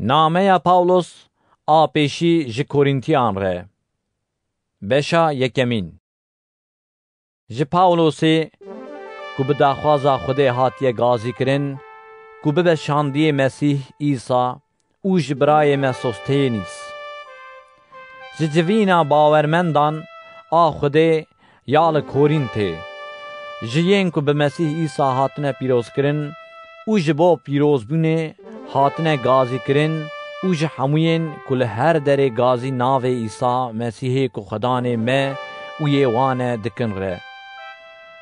Nameya Pawlos a pêşî ji Korîntiyan re. Beşa yekemîn. Ji Pawlosê ku bi daxwaza Xwedê hatiye gazîkirin ku bibe şandiyê Mesîh Îsa û ji birayê me Sostênîs. Ji civîna bawermendan a Xwedê ya li Korîntê, ji yên ku bi Mesîh Îsa hatine pîrozkirin û ji bo pîrozbûnê hatine gazîkirin û ji hemûyên ku li her derê gazî navê Îsa Mesîhê ku Xwedanê me û yê wan e dikin re.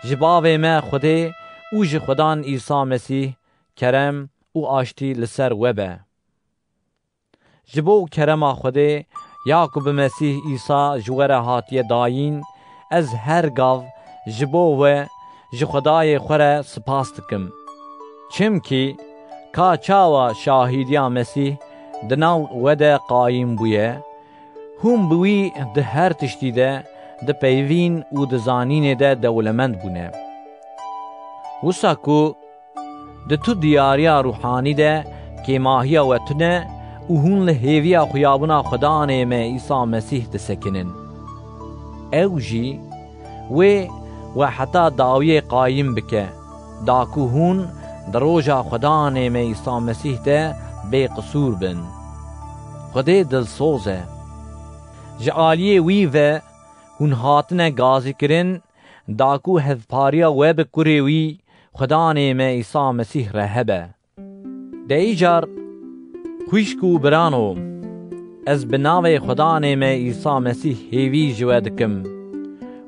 Ji bavê me Xwedê û ji Xwedan Îsa Mesîh kerem û aştî li ser we be. Ji bo kerema Xwedê ya ku bi Mesîh Îsa ji we re hatiye dayîn, ez her gav ji bo we ji Xwedayê xwe re spas dikim. Çimkî ka çawa şahîdiya Mesîh di nav we de qayîm bûye, hûn bi wî di her tiştî de di peyvîn û di zanînê de dewlemend bûne. Wisa ku di tu diyariya ruhanî de kêmahiya we tune û hûn li hêviya xuyabûna Xwedanê me Îsa Mesîh disekinin. Ew jî wê we heta dawiyê qayîm bike, da ku hûn di roja Xwedanê me Îsa Mesîh de bêqisûr bin. Xwedê dilsoz e. Ji aliyê wî ve hûn hatine gazîkirin, da ku hevpariya we bi kurê wî Xwedanê me Îsa Mesîh re hebe. Deyî car, xwîşk û birano, ez bi navê Xwedanê me Îsa Mesîh hêvî ji we dikim.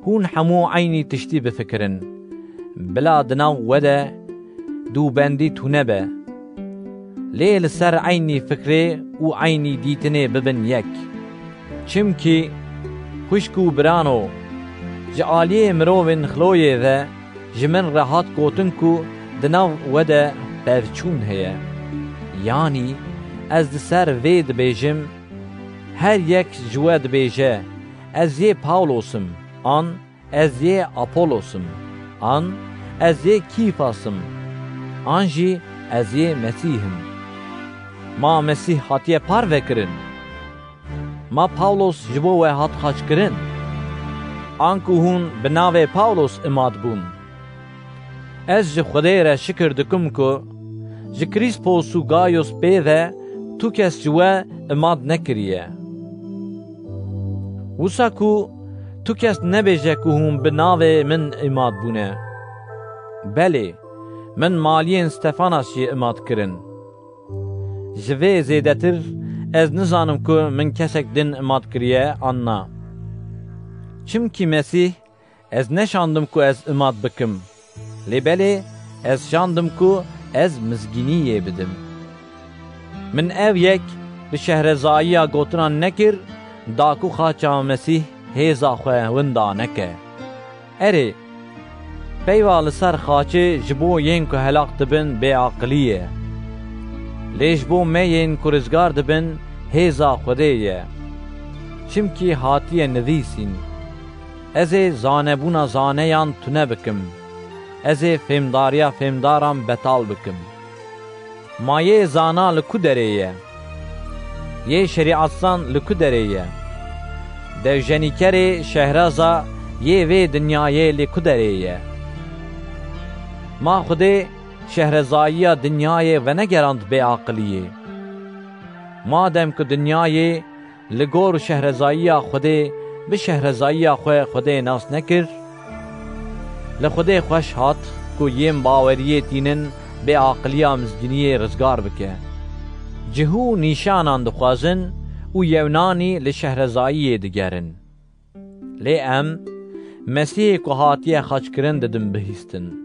Hûn hemû eynî tiştî bifikirin, bila di nav we de dûbendî tune be. Lê li ser eynî fikrê û eynî dîtinê bibin yek. Çimkî, xwîşk û birano, ji aliyê mirovên xiloyê ve ji min re hat gotin ku di nav we de pevçûn heye. Yanî ez di ser vê dibêjim, her yek ji we dibêje, ez yê Pawlosim, an ez yê Apolosum, an ez yê Kîfasım, an jî ez yê Mesîhim. Ma Mesîh hatiye parvekirin. Ma Pawlos ji bo we hat xaçkirin. An ku hûn bi navê Pawlos îmad bûn. Ez ji Xwedê re şikir dikim ku ji Krîspos û Gayos pê ve tu kes ji we îmad nekiriye. Wisa ku tu kes nebêje ku hûn bi navê min îmad bûne. Belê, min maliyên Stefanas jî îmad kirin. Ji vê zêdetir ez nizanim ku min kesek din îmad kiriye an na. Çimkî Mesîh ez neşandim ku ez îmad bikim. Lê belê ez şandim ku ez mizgîniyê bidim. Min ev yek bi şehrezayiya gotinan nekir, da ku xaça Mesîh hêza xwe winda neke. Erê, peyva li ser xaçê ji bo yên ku helaq dibin bêaqilî ye. Lê ji bo me yên ku rizgar dibin hêza Xwedê ye. Çimkî hatiye nivîsîn. Ez ê zanebûna zaneyan tune bikim. Ez ê fêmdariya fêmdaran betal bikim. Ma yê zana li ku derê ye? Yê şerîatsan li ku derê ye? Devjenîkerê şehraza yê vê dinyayê li ku derê ye? Ma Xwedê şehrezayiya dinyayê venegerand bêaqiliyê. Madem ku dinyayê li gor şehrezayiya Xwedê bi şehrezayiya xwe Xwedê nas nekir, li Xwedê xweş hat ku yên baweriyê tînin bêaqiliya mizgîniyê rizgar bike. Cihû nîşanan dixwazin û yewnanî li şehrezayiyê digerin. Lê em Mesîhê ku hatiye xaçkirin didim bihîstin.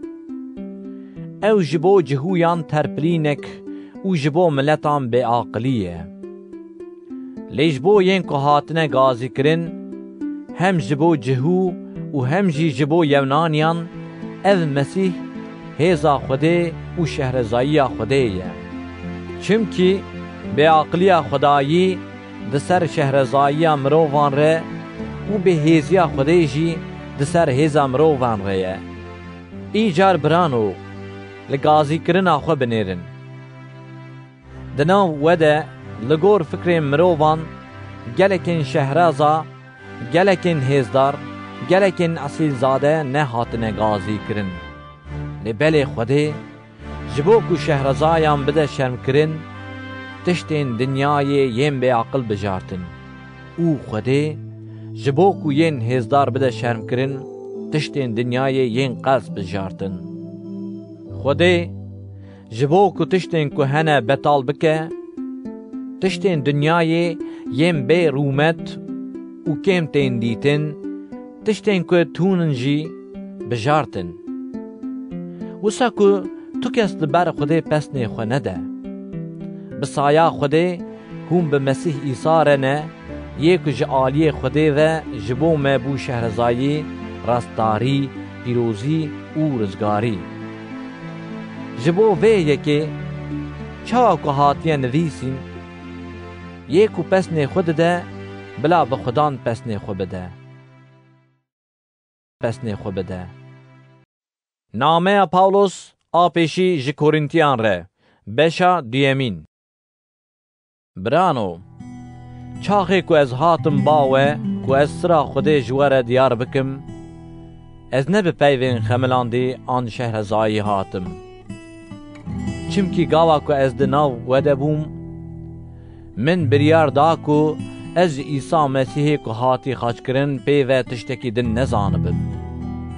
Ew ji bo cihûyan terpilînek û ji bo miletan bêaqilî ye. Lê ji bo yên ku hatine gazîkirin, hem ji bo cihû û hem jî ji bo yewnaniyan, ev Mesîh hêza Xwedê û şehrezayiya Xwedê ye. Çimkî bêaqiliya Xwedayî di ser şehrezayiya mirovan re û bêhêziya Xwedê jî di ser hêza mirovan re ye. Îcar birano, li gazîkirina xwe binêrin. Di nav we de لگور فکر مروان گلکن شهرازا گلکن هزدار گلکن اصیل زاده نه هاتنه گازی کرن لبل خوده جبو کو شهرزایان بده شرم کرن تشتین دنیای یم به عقل بجارتن او خوده جبو کو ین هزدار بده شرم کرن تشتین دنیای ین قلس بجارتن خوده جبو کو تشتین کو هنه بتال بکه تشتین دنیای یم به رومت و کم تین دیتن تشتین کو تونن جی بجارتن وسا کو تو کس لبر خوده پس نه خو نده بسایا خوده هم به مسیح عیسی رنه یک جعالی خوده و جبو مبو شهرزایی راستاری پیروزی و رزگاری جبو وی یکی چاوا کو هاتیه نویسین یکو پس نه خود ده بلا به خدان پس نه خو بده پس نه خو بده نامه پاولوس آپیشی جی کورینتیان ره بشا دیمین برانو چاخی کو از هاتم باوه کو از سرا خوده جواره دیار بکم از نبی پیوین خملاندی آن شهرزایی هاتم چمکی گاوا کو از دناو وده بوم من بریار دا کو از عیسی مسیح کو هاتی خاچ کرن پیوه تشتکی دن نزانبم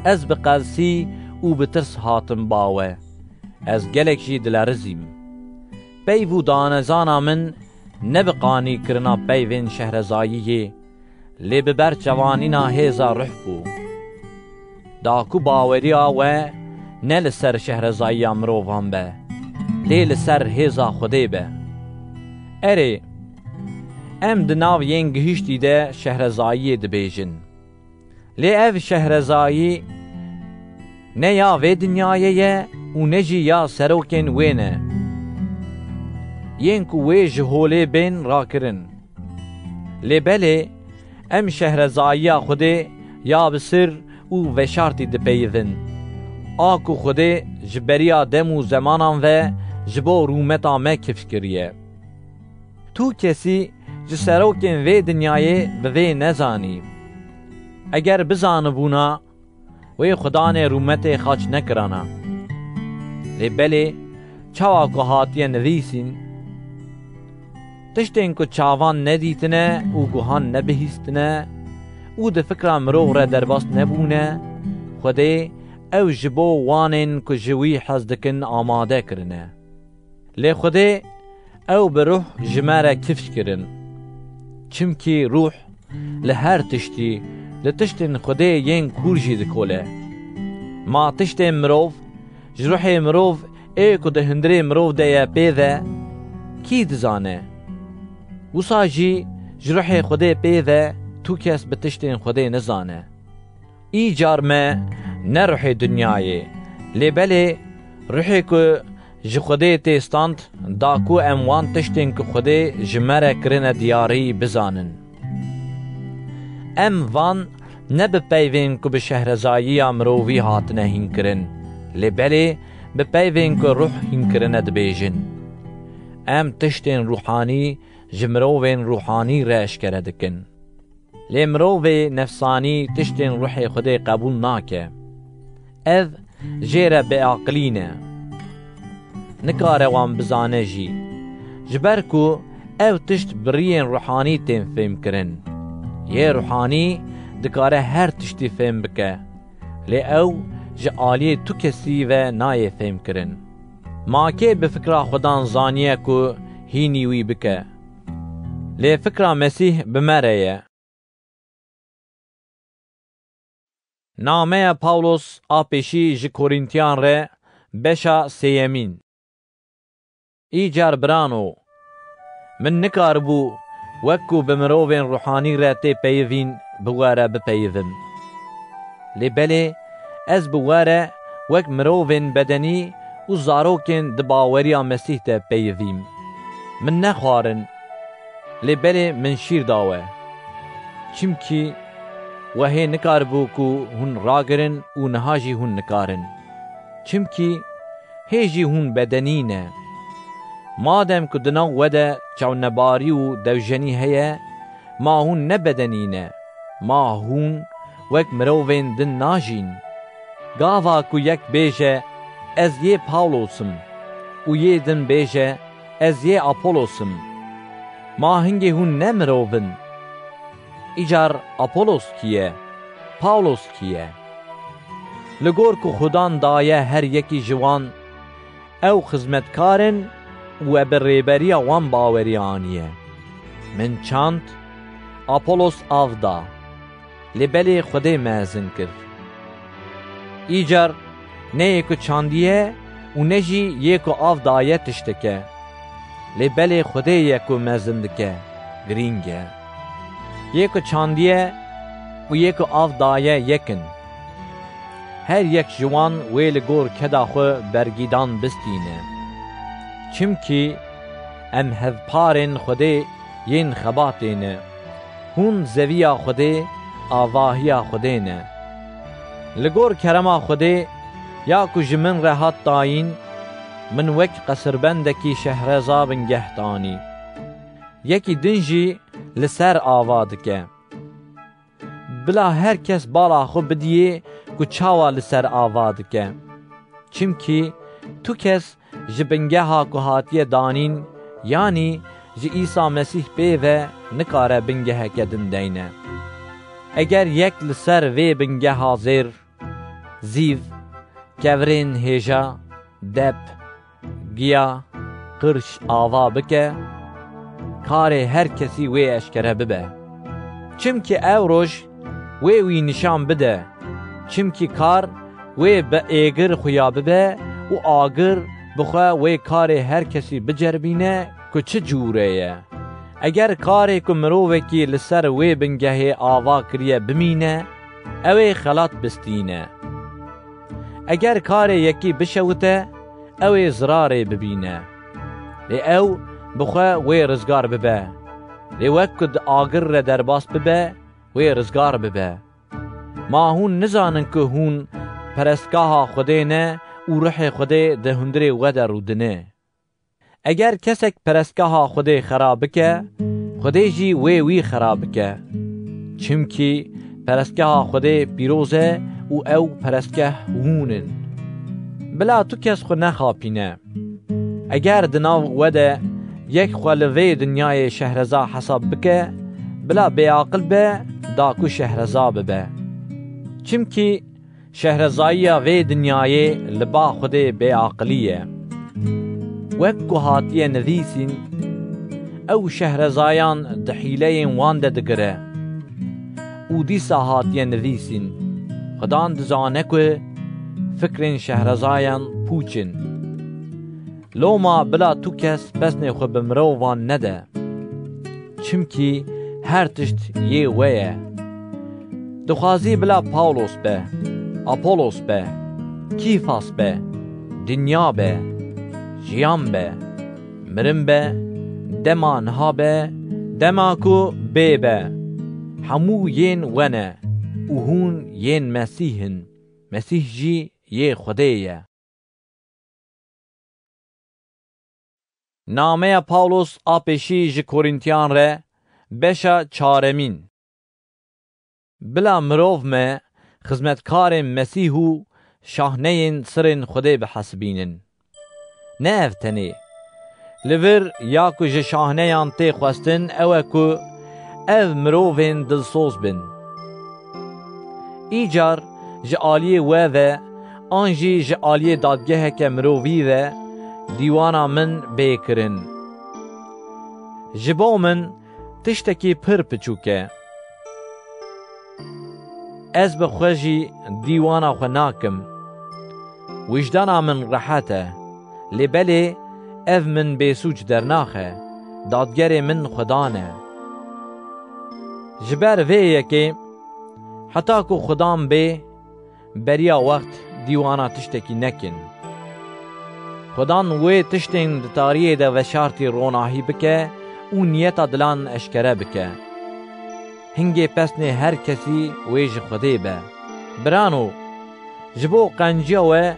از بقلسی او بترس هاتم باوه از گلک جی دلارزیم پیوو دانزانا من نبقانی کرنا پیوین شهرزاییه لی ببر جوانینا هیزا روح بو داکو باوریا و نه لسر شهرزایی مروفان به لی لسر هیزا خوده به اره ام دناو ین گهشتی ده شهرزایی دبیجن لی اف شهرزایی نه یا و دنیایه و نجی یا سروکن وینه ین کو وی جهوله بین را کرن لی بله ام شهرزایی خوده یا بسر او و شرطی دپیون آکو خوده جبریا دمو زمانان و جبو رومتا مکف کریه تو کسی جسروکن وی دنیای به وی نزانی اگر بزانبونا وی خدا نه رومت خاچ نکرانا لی بله چاوا کو هاتیه نویسین تشتین کو چاوان ندیتنه او گوهان نبهیستنه او ده فکر مرو را درباست نبونه خوده او جبو وانین کو جوی حزدکن آماده کرنه لی خوده او به روح جماره کفش کرن چمکی روح لهر تشتی لتشتین خوده ین کورجی دکوله ما تشتین مروف جروح مروف ای کو ده هندری مروف ده یا پیده کی دزانه وسا جی جروح خوده پیده تو کس بتشتین خوده نزانه ای جارمه نه روح دنیای لی بله روحی که جی خوده تیستاند دا کو اموان تشتین که خوده جمره کرنه دیاری بزانن ام وان نه بپیوین که به شهرزایی مرووی هاتنه هین کرن لی بله بپیوین که روح هین کرنه دبیجن ام تشتین روحانی جمرووین روحانی رش کردکن لی مرووی نفسانی تشتین روح خوده قبول ناکه اذ جیره به عقلینه نکاره وان بزانه جی جبرکو او تشت برین روحانی تین فهم کرن یه روحانی دکاره هر تشتی فهم بکه لی او جعالی تو کسی و نای فهم کرن ما که به فکر خودان زانیه کو هینی وی بکه لی فکر مسیح بمره نامه پاولوس آپیشی جی کورینتیان ره بشا سیمین ایجار برانو من نکار بو وکو بمرووین روحانی را تی پیوین بواره بپیوم لی بله از بواره وک مرووین بدنی و زاروکن دباوریا مسیح تا پیویم من نخوارن لی بله من شیر داوه چمکی وهی نکار بو کو هون راگرن و نهاجی هون نکارن چمکی هیجی هون بدنینه مادم که دنا وده چونباری و دوجنی هیه ما هون نبدنینه ما هون وک مروین دن ناجین گاوا که یک بیجه از یه پاولوسم و یه دن بیجه از یه اپولوسم ما هنگی هون نمروین ایجار اپولوس کیه پاولوس کیه لگور که خدان دایه هر یکی جوان او خدمتکارن و بریبری وان باوریانیه من چند اپولوس آفدا لبلی خودی مازن کرد ایجار نه یکو چاندیه و نجی یکو آفدایه تشتکه لبلی خودی یکو مازن دکه گرینگه یکو چاندیه و یکو آفدایه یکن هر یک جوان ویل گور کدا خو برگیدان بستینه چمکی ام هفپارن خودی ین خباتینه هون زویا خودی آواهیا خودی نه لگور کرما خودی یا کو جمن رهات داین من وک قصربندکی شهرزا بنگهتانی یکی دنجی لسر آواد که بلا هر کس بالا خو بدیه کو چاوا لسر آواد که چمکی تو کس جبنگه ها کو هاتیه دانین یعنی جی عیسی مسیح بیوه نکاره بنگه کدن دینه اگر یک لسر وی بنگه حاضر زیو کورین هیجا دب گیا قرش آوا بکه کار هر کسی وی اشکره ببه چمکی او روش وی نشان بده چمکی کار وی به ایگر خویا ببه و آگر بخوا وی کار هر کسی بجربینه که چه جوره اگر کاری که مروه کی لسر وی بنگه آوا کریه بمینه اوی خلات بستینه اگر کاری یکی بشوته اوی زراره ببینه لی او بخوا وی رزگار ببه لی وکد آگر را درباس ببه وی رزگار ببه ما هون نزانن که هون پرستگاه خوده نه و روح خوده ده هندری وده رودنه اگر کسک پرستگاه خوده خراب که خوده جی وی خراب که چمکی پرستگاه خوده پیروزه و او پرستگاه هونن بلا تو کس خود نخاپینه اگر دناو وده یک خلوه دنیای شهرزا حساب بکه بلا بیاقل به داکو شهرزا ببه چمکی شهرزایی وی دنیای لبا خوده بیاقلیه وکو هاتیه نویسین او شهرزایان دحیله وانده دگره او دیسا هاتیه نویسین خدان دزانه که فکرین شهرزایان پوچن لوما بلا تو کس بسنه خو بمرو وان نده چمکی هر تشت یه ویه دخوازی بلا پاولوس به اپولوس به کیفاس به دنیا به جیان به مرم به دمان ها به دماکو به همو ین ونه و هون ین مسیحن مسیح جی یه خودیه نامه پاولوس آپشی جی کورینتیان ره بشا چارمین بلا مروف me خدمتکار مسیح و شاهنه سرن خدا بحسبینن نه افتنی لور یا کو ج شاهنه یان تی خواستن او کو او مروفین دلسوز بن ایجار ج آلیه و آنجی ج آلیه دادگه که مروفی و دیوانا من بیکرن جبو من تشتکی پر پچوکه از بخوشی دیوانا خو ناکم وجدانا من راحته لبلی اف من بیسوج در ناخه دادگر من خدانه جبر ویه که حتی که خدام بی بریا وقت دیوانا تشتکی نکن خدان وی تشتین دتاریه ده و شارتی روناهی بکه او نیتا دلان اشکره بکه هنگی پسنه هر کسی ویج خوده به برانو جبو قنجیه و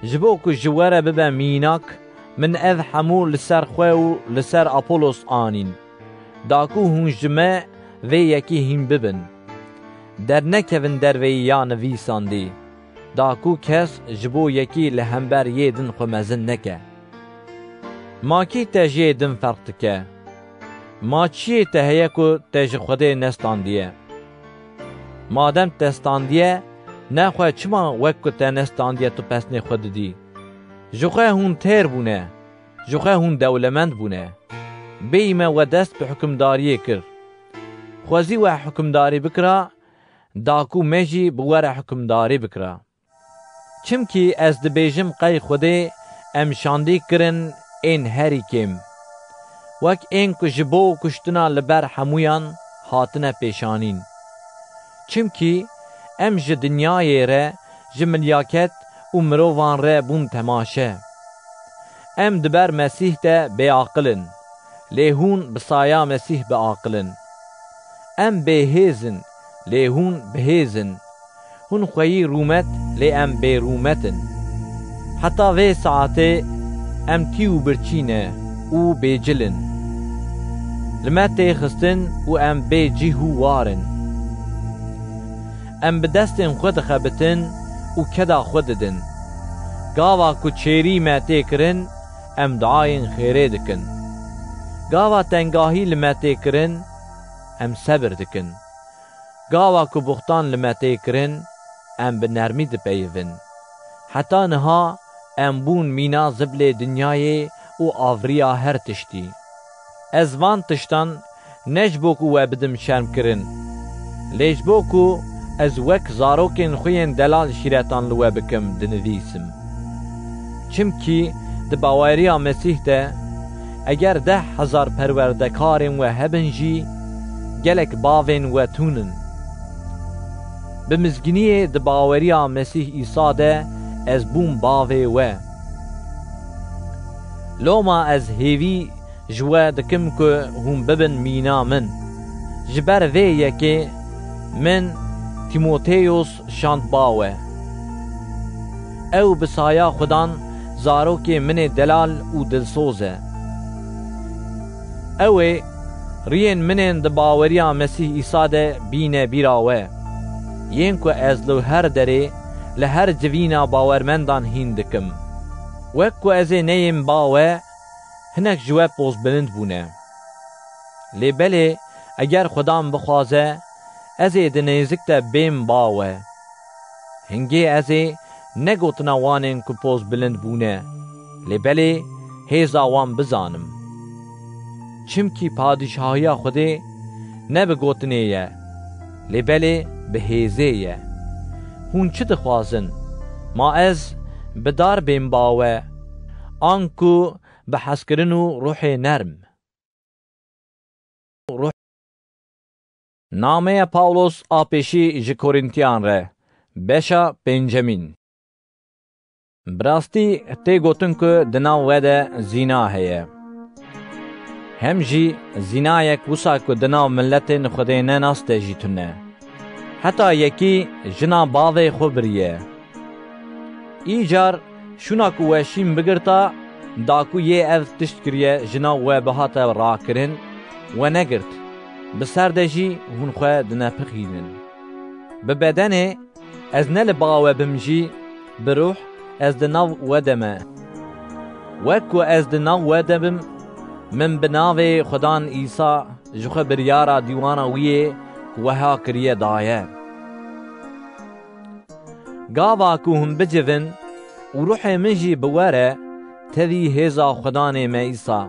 جبو که جواره ببه میناک من ev hemû li ser xwe û li ser Apolos anîn, daku hûn ji me vê yekî hîn bibin. Dernekevin derveyî ya nivîsandî, daku kes ji bo yekî li hember yê din xwe mezin neke. Ma kî te ji yê din ferq dike? Ma çiyê te heye ku te ji Xwedê nestandiye? Madem te standiye, nexwe çima wek ku te nestandiye tu pesnê xwe didî? Ji xwe hûn têr bûne, ji xwe hûn dewlemend bûne. Bêyî me we dest bi hikimdariyê kir. Xwezî we hikimdarî bikira, daku me jî bi we re hikimdarî bikira. Çimkî ez dibêjim qey Xwedê em şandî kirin ên herî kêm. Wek ên ku ji bo kuştina li ber hemûyan hatine pêşanîn. Çimkî em ji dinyayê re ji milyaket û mirovan re bûn temaşe. Em diber Mesîh de bêaqilin, lê hûn bi saya Mesîh biaqilin. Em bêhêzin, lê hûn bihêzin. Hûn xweyî rûmet, lê em bêrûmetin. Heta vê saetê em tî û birçîne û bêcilin. Li me tê xistin û em bêcî hû warin. Em bi destên xwe dixebitin û keda xwe didin. Gava ku çêrî me tê kirin, em diayên xêrê dikin. Gava tengahî li me tê kirin, em sebir dikin. Gava ku buxtan li me tê kirin, em bi nermî dipeyivin. Heta niha em bûn mîna ziblê dinyayê û avriya her tiştî. Ez van tiştan ne ji bo ku we bidim şerm kirin, lê ji bo ku ez wek zarokên xwe yên delal şîretan li we bikim dinivîsim. Çimkî di baweriya Mesîh de eger 10,000 perwerdekarên we hebin jî gelek bavên we tûnin. Bi mizginiyê di baweriya Mesîh Îsa de ez bûm bavê we. Loma ez hêvî ji we dikim ku hûn bibin mîna min. Ji ber vê yekê min Tîmoteyos şand ba we. Ew bi saya Xwedan zarokê min ê delal û dilsoz e. Ew ê riyên min ên di baweriya Mesîh Îsa de bîne bîra we. Yên ku ez li her derê li her civîna bawermendan hîn dikim. Wek ku ez ê neyêm ba we, hinek ji we pozbilind bûne. Lê belê eger Xwedan bixwaze, ez ê di nêzik de bêm ba we. Hingê ez ê negotina wanên ku pozbilind bûne, lê belê hêza wan bizanim. Çimkî padîşahiya Xwedê ne bi gotinê ye, lê belê bi hêzê ye. Hûn çi dixwazin? Ma ez bi dar bêm ba we, an ku bi hezkirin û ruhê nerm. Nameya Pawlos a pêşî ji Korîntiyan re, beşa pêncemîn. Birastî tê gotin ku di nav we de zîna heye. Hem jî zînayek wisa ku di nav milletên Xwedê nenas de jî tune. Heta yekî jina bavê xwe biriye. Îcar şûna ku we şîn bigirta, daku yê ev tişt kiriye jina we bihate rakirin, we negirt. Bi ser de jî hûn xwe dinepixînin. Bi bedenê ez ne li ba we bim jî, bi ruh ez di nav we de me. Wek ku ez di nav we de bim, min bi navê Xwedan Îsa ji xwe biryara dîwana wî yê ku weha kiriye daye. Gava ku hûn bicivin û ruhê min jî bi we re, tevî hêza Xwedanê me Îsa,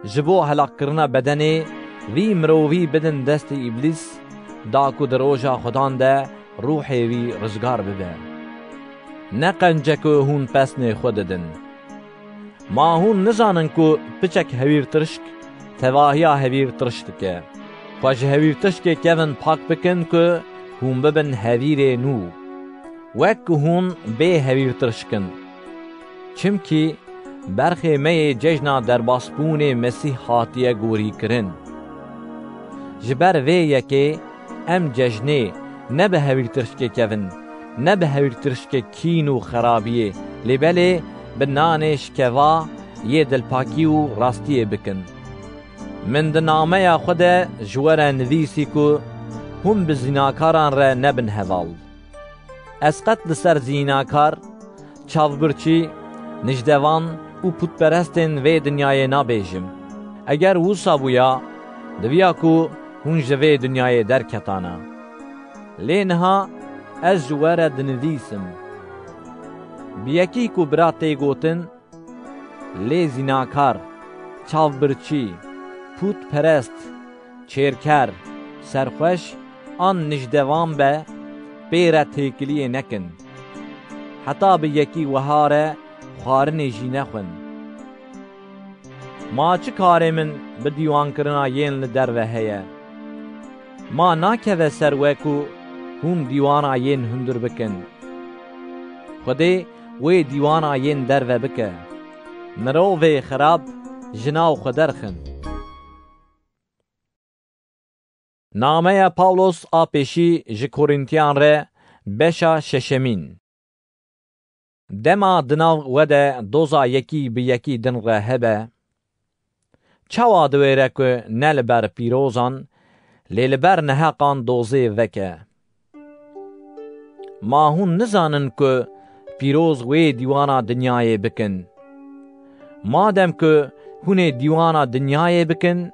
ji bo helaqkirina bedenê vî mirovî bidin destê îblîs, da ku di roja Xwedan de ruhê wî rizgar bibe. Ne qence ku hûn pesnê xwe didin. Ma hûn nizanin ku piçek hewîr tirşk, tevahiya hewîr tirşk dike. Xwe ji hewîr tirşkê kevin pak bikin ku hûn bibin hewîrê nû. Wek ku hûn bê hewîr tirşkin. Çimkî berxê me yê cejna derbasbûnê Mesîh hatiye gorîkirin. Ji ber vê yekê em cejnê ne bi hewîr tirşkê kevin, ne bi hewîr tirşkê kîn û xerabiyê, lê belê bi nanê şikeva یê dilpakî û rastiyê bikin. Min di nameya xwe de ji we re nivîsî ku hûn bi zînakaran re nebin heval. Ez qet li ser zînakar, çavbirçî, nijdevan û putperestên vê dinyayê nabêjim. Eger wisa bûya, diviya ku hûn ji vê dinyayê derketane. Lê niha ez ji we re dinivîsim. Bi yekî ku bira tê gotin, lê zînakar, çavbirçî, putperest, çêrker, serxweş an nijdevan be, pê re têkiliyê nekin. Heta bi yekî wiha re xwarinê jî nexwin. Ma çi karê min bi dîwankirina yên li derve heye? Ma nakeve ser we ku hûn dîwana yên hundir bikin. Xwedê wê dîwana yên derve bike. Mirovê xirab ji nav xwe derxin. Nameya Pawlos a pêşî ji Korîntiyan re beşa şeşemîn. Dema di nav we de doza yekî bi yekî din re hebe, çawa diwêre ku ne li ber pîrozan, lê li ber neheqan dozê veke. Ma hûn nizanin ku pîroz wê dîwana dinyayê bikin. Madem ku hûn ê dîwana dinyayê bikin,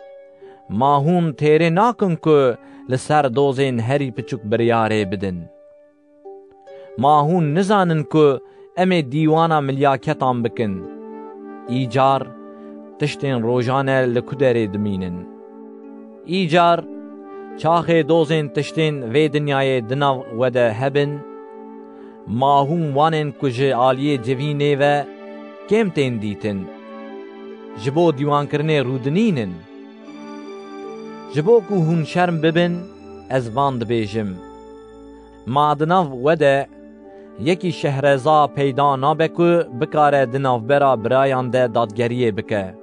ma hûn têrê nakin ku li ser dozên herî piçûk biryarê bidin. Ma hûn nizanin ku em ê dîwana milyaketan bikin. Îcar tiştên rojane li ku derê dimînin. Îcar çaxê dozên tiştên vê dinyayê di nav we de hebin, ma hûn wanên ku ji aliyê civînê ve kêm tên dîtin, ji bo dîwankirinê rûdinînin. Ji bo ku hûn şerm bibin, ez van dibêjim. Ma di nav we de yekî şehreza peyda nabe ku bikare di navbera birayan de dadgeriyê bike.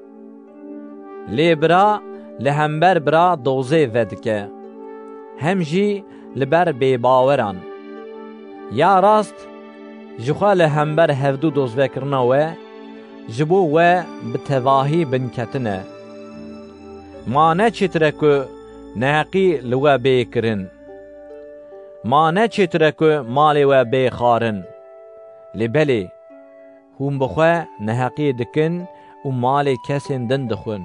Lê bira li hember bira dozê vedike, hem jî li ber bêbaweran. Ya rast, ji xwe li hember hevdû dozvekirina we, ji bo we bi tevahî binketine. Ma neçêtire ku neheqî li we bê kirin. Ma neçêtire ku malê we bê xwarin. Lê belê, hûn bi xwe neheqî dikin û malê kesên din dixwin.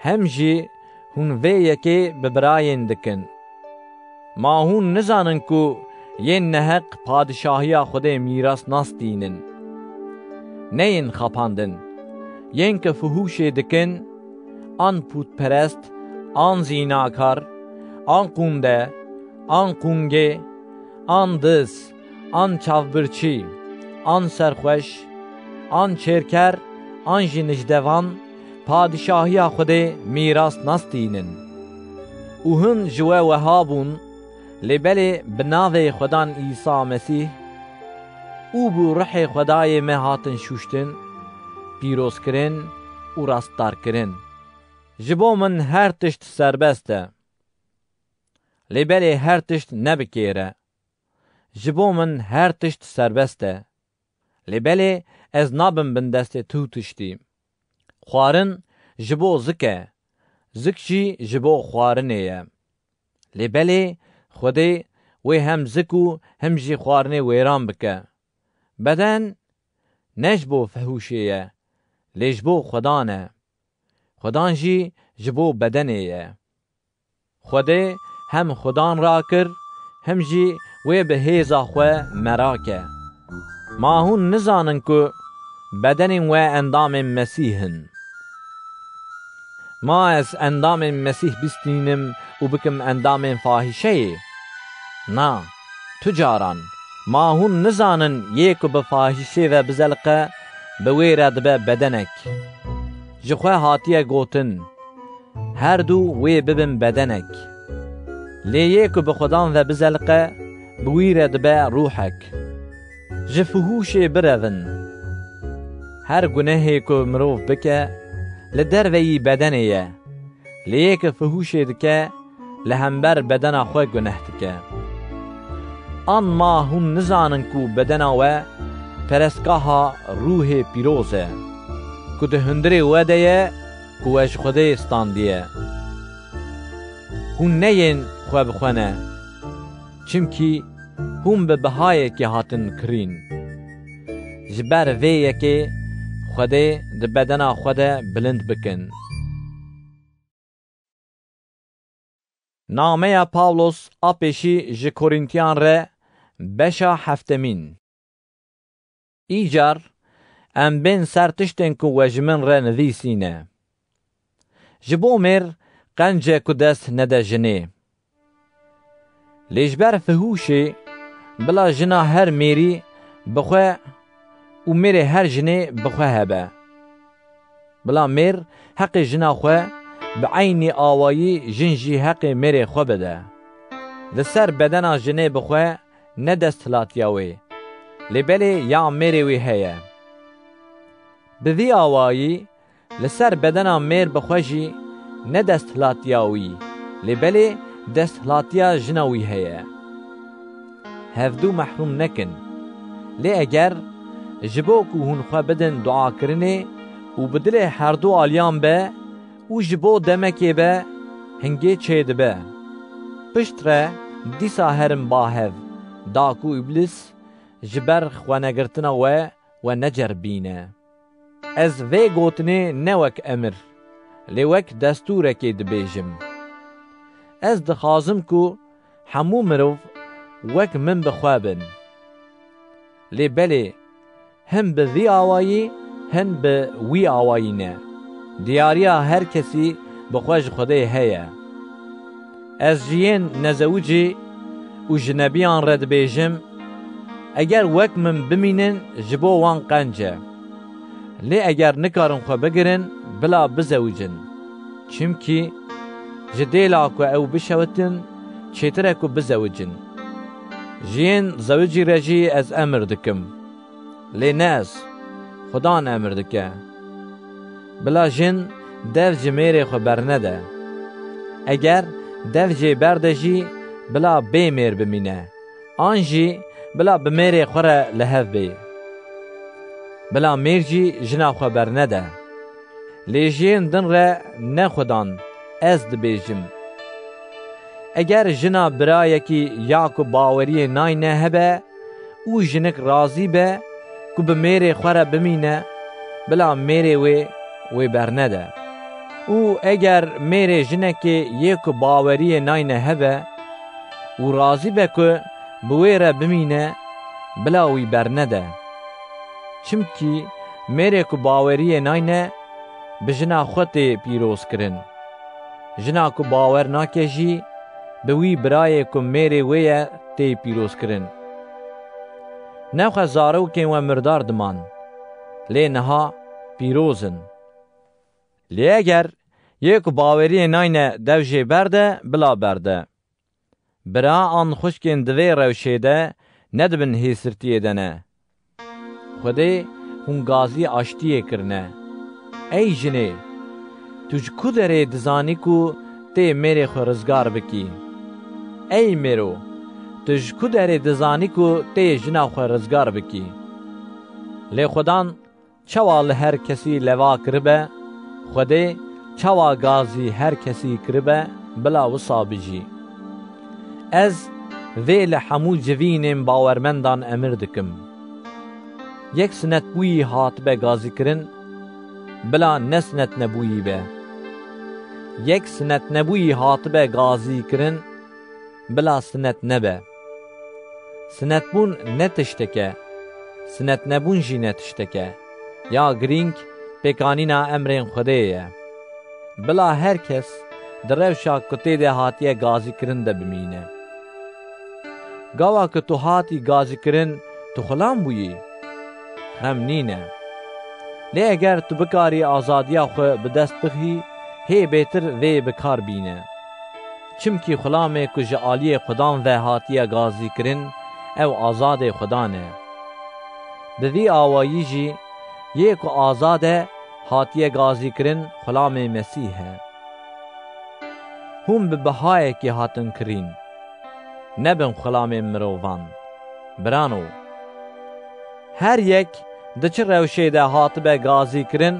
Hem jî hûn vê yekê bi birayên dikin. Ma hûn nizanin ku yên neheq padişahiya Xwedê mîras nas dînin. Neyên xapandin, yên ku fuhûşê dikin, an putperest, an zînakar, an qûnde, an qûngê, an diz, an çavbirçî, an serxweş, an çêrker, an jî nijdevan, padişahiya Xwedê mîras nas dînin. û hûn ji we weha bûn, lê belê bi navê Xwedan İsa Mesîh û bi Rihê Xwedayê me hatin şûştin, pîrozkirin û rastdarkirin. Ji bo min her tişt serbest e. Lê belê her tişt nebikêre. Ji bo min her tişt serbest e. Lê belê ez nabim bin destê tu tiştî. Xwarin ji bo zik e. Zik jî ji bo xwarinê ye. Lê belê Xwedê wê hem zik û hem jî xwarinê wêran bike. Beden ne ji bo fehûşê ye, lê ji bo Xwedan e. Xwedan jî ji bo bedenê ye. Xwedê hem Xwedan rakir, hem jî wê bi hêza xwe merake. Ma hûn nizanin ku bedenên we endamên Mesîhin. Ma ez endamên Mesîh bistînim û bikim endamên fahîşeyê? Na, tu caran. Ma hûn nizanin yê ku bi fahîşê ve bizeliqe, bi wê re dibe bedenek. Ji xwe hatiye gotin, her du wê bibin bedenek. Lê yê ku bi Xwedan ve bizeliqe, bi wî re dibe rûhek. Ji fuhûşê birevin. Her gunehê ku mirov bike, li derveyî bedenê ye. Lê yê ku fuhûşê dike, li hember bedena xwe guneh dike. An ma hûn nizanin ku bedena we perestgaha rûhê pîroz e. ku di hundirê we de ye ku we ji Xwedê standiye. Hûn neyên xwe bixwene, çimkî hûn bi bihayekê hatin kirîn. Ji ber vê yekê Xwedê di bedena xwe de bilind bikin. Nameya Pawlos a pêşî ji Korîntiyan re beşa heftemîn. Îcar em bên ser tiştên ku we ji min re nivîsîne. Ji bo mêr qence ku dest nede jinê. Lê ji ber fihûşê bila jina her mêrî bixwe û mêrê her jinê bixwe hebe. Bila mêr heqê jina xwe bi eynî awayî jin jî heqê mêrê xwe bide. Li ser bedena jinê bixwe ne desthilatiya wê, lê belê ya mêrê wê heye. Bi vî awayî li ser bedena mêr bixwe jî ne desthilatiya wî, lê belê desthilatiya jina wî heye. Hevdû mehrûm nekin, lê eger ji bo ku hûn xwe bidin duakirinê û bi dilê herdû aliyan be û ji bo demekê be hingê çêdibe. Pişt re dîsa herin bahev, da ku îblis ji ber xwenegirtina we neceribîne. Ez vê gotinê ne wek emir, lê wek destûrekê dibêjim. Ez dixwazim ku hemû mirov wek min bixwe bin. Lê belê hin bi vî awayî hin bi wî awayî ne. Diyariya her kesî bi xwe ji Xwedê heye. Ez ji yên nezewicê û jinebiyan re dibêjim, eger wek min bimînin ji bo wan qence. Lê eger nikarin xwe bigirin, bila bizewicin. Çimkî ji dêla ku ew bişewitin, çêtir e ku bizewicin. Ji yên zewicî re jî ez emir dikim. Lê ne ez, Xudan emir dike. Bila jin dev ji mêrê xwe bernede. Eger dev jê berde jî bila bê mêr bimîne, an jî bila bi mêrê xwe re li hev bê. Bila mêr jî jina xwe bernede. Lê ji yên din re ne Xudan, ez dibêjim. Eger jina birayekî ya ku baweriyê nayne hebe û jinik razî be ku bi mêrê xwe re bimîne, bila mêrê wê bernede. û eger mêrê jinekê yê ku baweriyê nayne hebe û razî be ku bi wê re bimîne, bila wî bernede. Çimkî mêrê ku baweriyê nayne bi jina xwe tê pîrozkirin. Jina ku bawer nake jî bi wî birayê ku mêrê wê ye tê pîrozkirin. Nexwe zarokên we mirdar diman, lê niha pîrozin. Lê eger yê ku baweriyê nayne dev jê berde, bila berde. Bira an xuşkên di vê rewşê de nedibin hêsirtiyê de ne. Xwedê hûn gazî aştiyê kirine. Ey jinê, tu ji ku derê dizanî ku tê mêrê xwe rizgar bikî? Ey mêro, tu ji ku derê dizanî ku tê jina xwe rizgar bikî? Lê Xudan çawa li her kesî leva kiribe, Xwedê çawa gazî her kesî kiribe, bila wisa bijî. Ez vê li hemû civînên bawermendan emir dikim. Yek sinetbûyî hatibe gazîkirin, bila ne sinetnebûyî be. Yek sinetnebûyî hatibe gazîkirin, bila sinet nebe. Sinetbûn ne tişteke, sinetnebûn jî ne tişteke. Ya girîng pêkanîna emrên Xwedê ye. Bila her kes di rewşa ku tê de hatiye gazîkirin de bimîne. Gawa ku tu hatî gazîkirin, tu xulam bûyî? Xemnîne. Lê eger tu bikarî azadiya xwe bi dest bixî, hê bêtir vê bikar bîne. Çimkî xulamê ku ji aliyê Xudan ve hatiye gazîkirin, ew azadê Xudan e. Bi vî awayî jî yê ku azad e hatiye gazîkirin, xulamê Mesîh e. Hûn bi bihayekê hatin kirîn, nebin xulamên mirovan. Birano, her yek di çi rewşê de hatibe gazîkirin,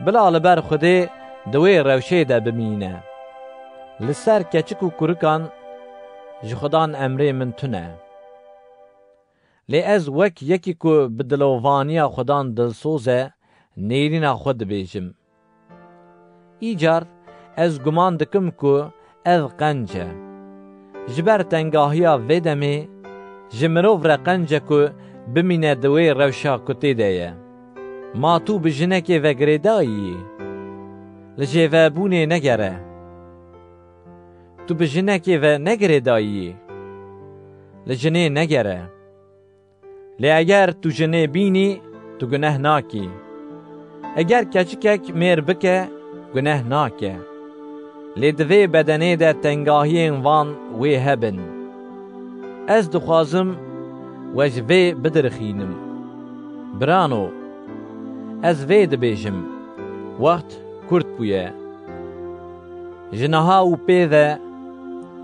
بلا لبر خودی دوی روشه ده بمینه. لسر کچک و کرکان جخدان امری من تونه. لی از وک یکی که بدلووانی خدان دلسوزه نیرین خود بیجم. ایجار از گمان دکم که از قنجه. جبر تنگاهیا ویدمی جمروف را قنجه که بمینه دوی روشا کتی دیه. ما تو بجنه که وگریدایی لجه بونه نگره. تو بجنه که و نگریدایی لجنه نگره. لی اگر تو جنه بینی تو گناه ناکی. اگر کچکک میر بکه گناه ناکه. لی دوی بدنه ده تنگاهی وان وی هبن. از دخوازم وجوی بدرخینم. برانو از وی دبیجم وقت کرد بویه. جناها و پیده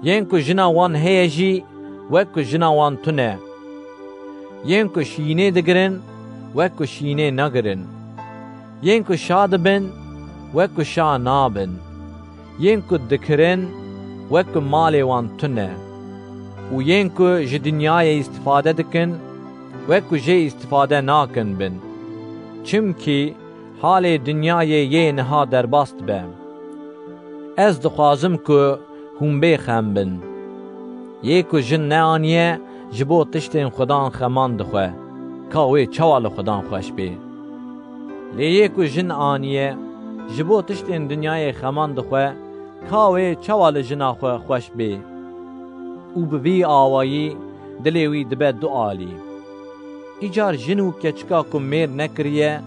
ین که جنا وان هیجی وکو جنا وان تونه. ین که شینه دگرن وکو شینه نگرن. ین که شاد بن وکو شا نابن. ین که دکرن وکو مال وان تونه. و ین که جدنیای استفاده دکن وکو جه استفاده ناکن بن. چمکی حال دنیای یه نها در باست به. از دخوازم که هم بخم بن. یه که جن نانیه جبو تشتین خدان خمان دخواه. کاوی چوال خدان خوش بی. لی یه که جن آنیه جبو تشتین دنیای خمان دخواه. کاوی چوال جنا خوش بی. او بوی آوایی دلیوی دبه دعالی. ایجار جنو کچکا که میر نکریه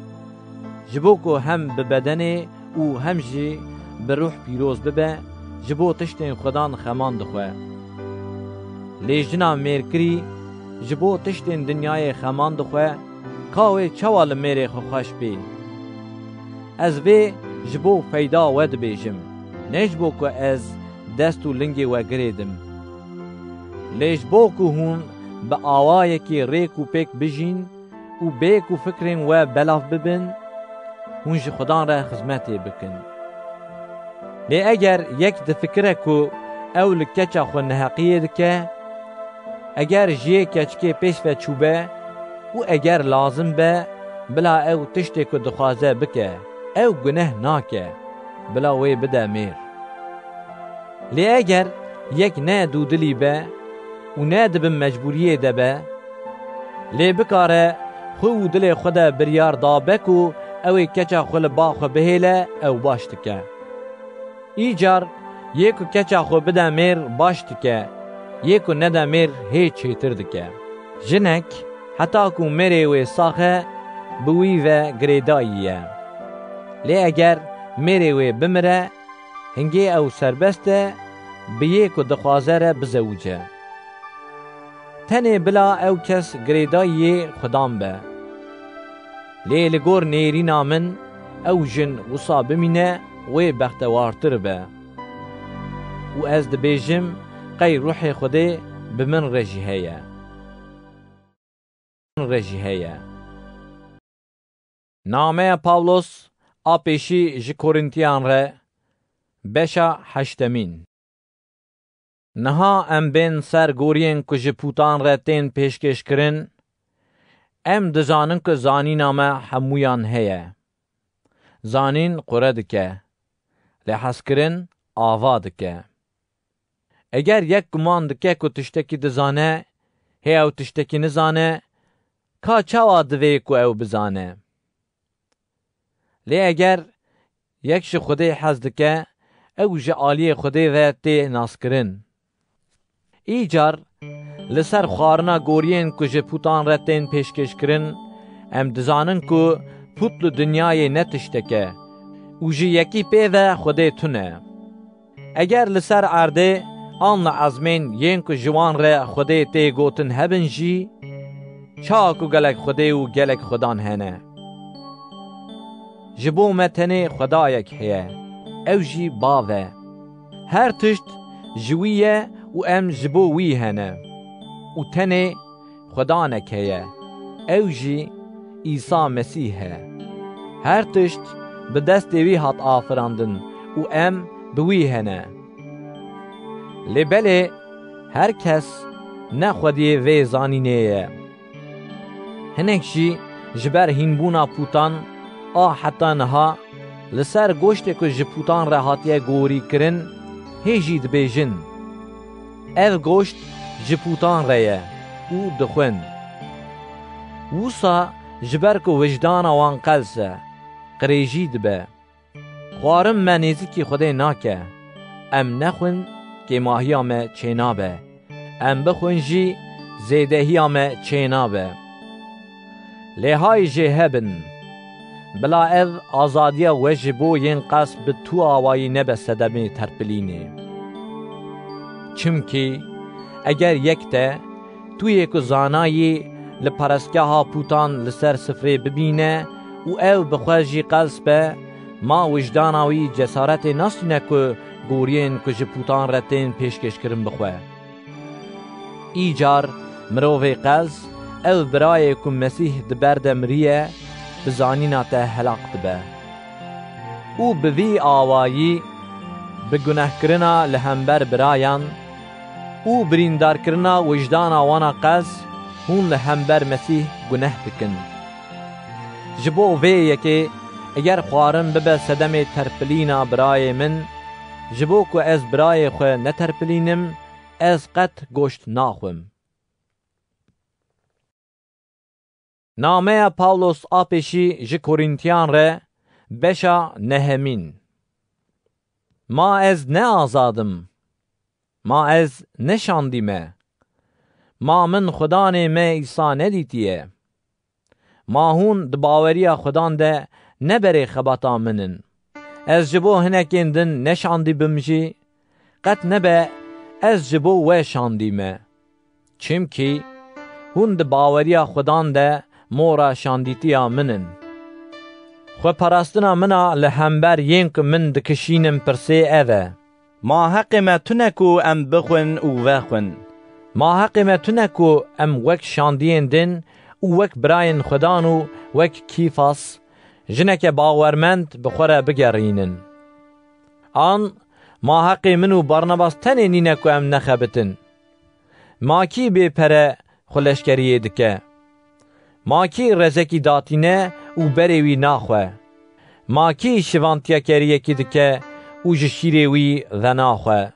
جبو که هم ببدنه او هم جی به روح پیروز ببه جبو تشتین خدان خمان دخواه. لی جنا میر کری جبو تشتین دنیای خمان دخواه کاوی چوال میر خوش بی. از وی جبو پیدا ود بیجم نجبو که از دستو لنگی و گریدم. لی جبو که هون به آوای که ریک و پیک بجین و بیک و فکرین و بلاف ببین هونج خدان را خدمتی بکن. لی اگر یک دفکره که اول کچا خو نحقیه دکه اگر جیه کچکه پیش و چوبه و اگر لازم به بلا او تشتی که دخوازه بکه او گناه ناکه بلا وی بده میر. لی اگر یک نه دودلی به و نه دبن مجبوریه دبه لی بکاره خو دل خدا بریار دابک و اوی کچا خو باخو بهیله او باشتکه. ایجار یکو کچا خو بده میر باشتکه یکو نده میر هیچ چیتر دکه. جنک حتی که میری وی ساخه بوی و گریداییه. لی اگر میری وی بمره هنگی او سربسته به یکو دخوازه را بزوجه. تنه بلا او کس گریدایی خدام به. لی لگور نیری نامن او جن وصا بمینه وی بختوارتر به. و از دبیجم قی روح خوده بمن رجیهیه. نامه پاولوس آپیشی جی کورنتیان ره بشا هشتمین. نها ام بین سر گورین که جی پوتان ره تین پیشکش کرن ام دزانن که زانی نامه همویان هیه. زانین قره دکه لحظ کرن آوا دکه. اگر یک گمان دکه که تشتکی دزانه هی او تشتکی نزانه که چوا دوی که او بزانه. لی اگر یک ش خوده حز دکه او جعالی خوده و تی ناس کرن. ایجار لسر خوارنا گورین که جه پوتان رتین پیشکش کرن ام دزانن که پوتل دنیای نتشتکه او جه یکی پیوه خوده تونه. اگر لسر عرده آن عزمین ین که جوان ره خوده تی گوتن هبن جی چاکو گلک خوده و گلک خودان هنه. جبو متنه خدا یک هیه او جی باوه. هر تشت جویه و ام جبو وی هنه و تنه خدا نکهیه او جی عیسی مسیحه. هر تشت bi destê wî hat afirandin û em bi wî hene. Lê belê her kes ne Xwediyê vê zanînê ye. Hinek jî ji ber hînbûna putan a heta niha li ser goştê ku ji putan re hatiye gorîkirin hê jî dibêjin: ev goşt ji putan re ye û dixwin. Wisa ji ber ku wijdana wan qels e, qirêjî dibe. Xwarin me nêzîkî Xwedê nake. Em nexwin kêmahiya me çê nabe. Em bixwin jî zêdehiya me çê nabe. Lêhay jê hebin. Bila ev azadiya we ji bo yên qas bi tu awayî nebe sedemê terpilînê. Çimkî eger yek te tuyê ku zanayî li parestgeha putan li ser sifrê bibîne û ew bi xwe jî qels be, ma wijdana wî cesaretê nasîne ku goriyên ku ji putan re tên pêşkêşkirin bixwe. Îcar mirovê qels ev birayê ku Mesîh di ber de miriye, bi zanîna te helaq dibe. û bi vî awayî bi gunehkirina li hember birayan û birîndarkirina wijdana wana qels hûn li hember Mesîh guneh dikin. Ji bo vê yekê eger xwarin bibe sedemê terpilîna birayê min, ji bo ku ez birayê xwe neterpilînim, ez qet goşt naxwim. Nameya Pawlos a pêşî ji Korîntiyan re beşa nehemîn. Ma ez ne azadim, ma ez ne şandî me, ma min xudanê me îsa nedîtiye, ma hûn di baweriya xudan de ne berê xebata min in. Ez ji bo hinekên din neşandî bim jî, qet nebe ez ji bo we şandî me. Çimkî hûn di baweriya xudan de mora şandîtiya min in. Xweparastina mina li hember yên ku min dikişînim pirsê ev e: Ma heqê me tune ku em bixwin û vexwin. Ma heqê me tune ku em wek şandiyên din û wek birayên Xwedan û wek Kîfas, jineke bawermend bi xwe re bigerînin. An ma heqê min û Barnabas tenê nîne ku em nexebitin. Ma kî bêpere xwe leşkeriyê dike? Ma kî rezekî datîne û berê wî naxwe? Ma kî şivantiyekeriyekî dike û ji şîrê wî venaxwe?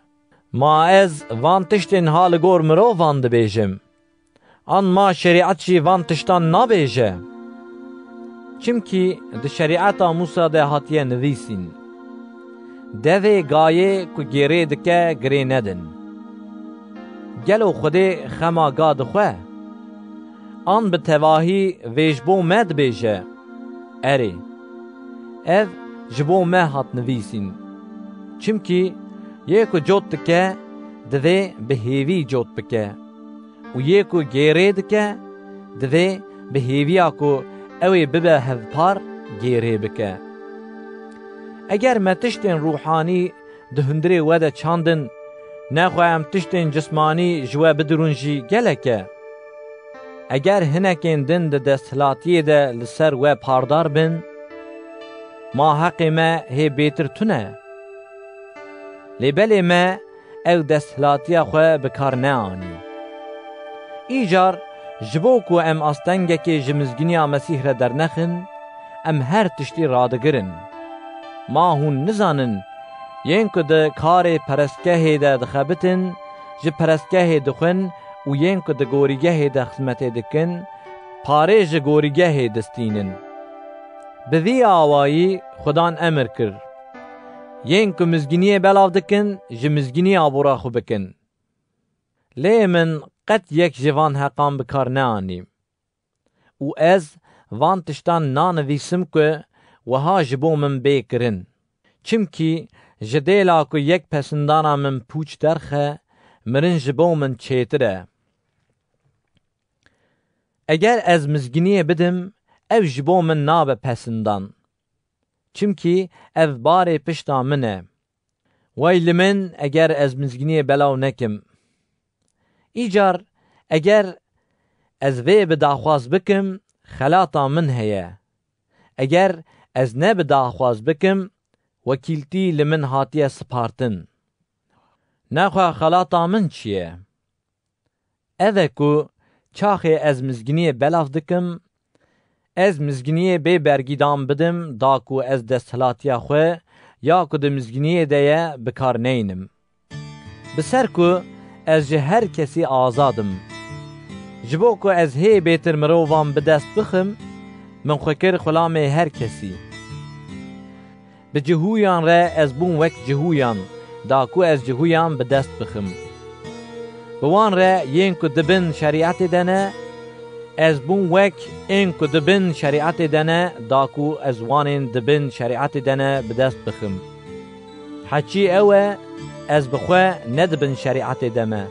Ma ez van tiştên ha li gor mirovan dibêjim. An ma şerîat jî van tiştan nabêje. Çimkî di şerîeta Musa de hatiye nivîsîn: devê gayê ku gêrê dike girê nedin. Gelo Xwedê xema ga dixwe? An bi tevahî vê ji bo me dibêje: erê, ev ji bo me hat nivîsîn. Çimkî yê ku cot dike, divê bi hêvî cot bike. û yê ku gêrê dike, divê bi hêviya ku ew ê bibe hevpar gêrê bike. Eger me tiştên ruhanî di hundirê we de çandin, nexwe em tiştên cismanî ji we bidirûn jî gelek e. Eger hinekên din di desthilatiyê de li ser we pardar bin, ma heqê me hê bêtir tune. Lê belê me ew desthilatiya xwe bi kar neanî. Îcar ji bo ku em astengekê ji mizgîniya Mesîh re dernexin, em her tiştî radigirin. Ma hûn nizanin yên ku di karê perestgehê de dixebitin, ji perestgehê dixwin û yên ku di gorîgehê de xizmetê dikin, parê ji gorîgehê distînin. Bi vî awayî Xudan emir kir: yên ku mizgîniyê belav dikin, ji mizgîniya bora xwe bikin. Lê min qet yek ji van heqan bi kar neanî. û ez van tiştan nanivîsim ku wiha ji bo min bê kirin. Çimkî ji dêla ku yek pesindana min pûç derxe, mirin ji bo min çêtir e. Eger ez mizgîniyê bidim, ev ji bo min nabe pesindan. Çimkî ev barê pişta min e. Wey li min eger ez mizgîniyê belav nekim. Îcar eger ez vê bi daxwaz bikim, xelata min heye. Eger ez ne bi daxwaz bikim, wekîltî li min hatiye spartin. Nexwe xelata min çi ye? Ev e ku çaxê ez mizginiyê belav dikim, ez mizginiyê bê bergîdan bidim da ku ez desthilatiya xwe ya ku di mizginiyê de ye bikar neynim. Bi ser ku ez ji her kesî azadim. Ji bo ku ez hê bêtir mirovan bi dest bixim, min xwe kir xulamê her kesî. Bi cihûyan re ez bûm wek cihûyan, da ku ez cihûyan bi dest bixim. Bi wan re yên ku dibin şerîetê de ne, ez bûm wek ên ku dibin şerîetê de ne, da ku ez wanên dibin şerîetê de ne bi dest bixim. Heçî ew e, ez bi xwe nedibin şerîetê de me.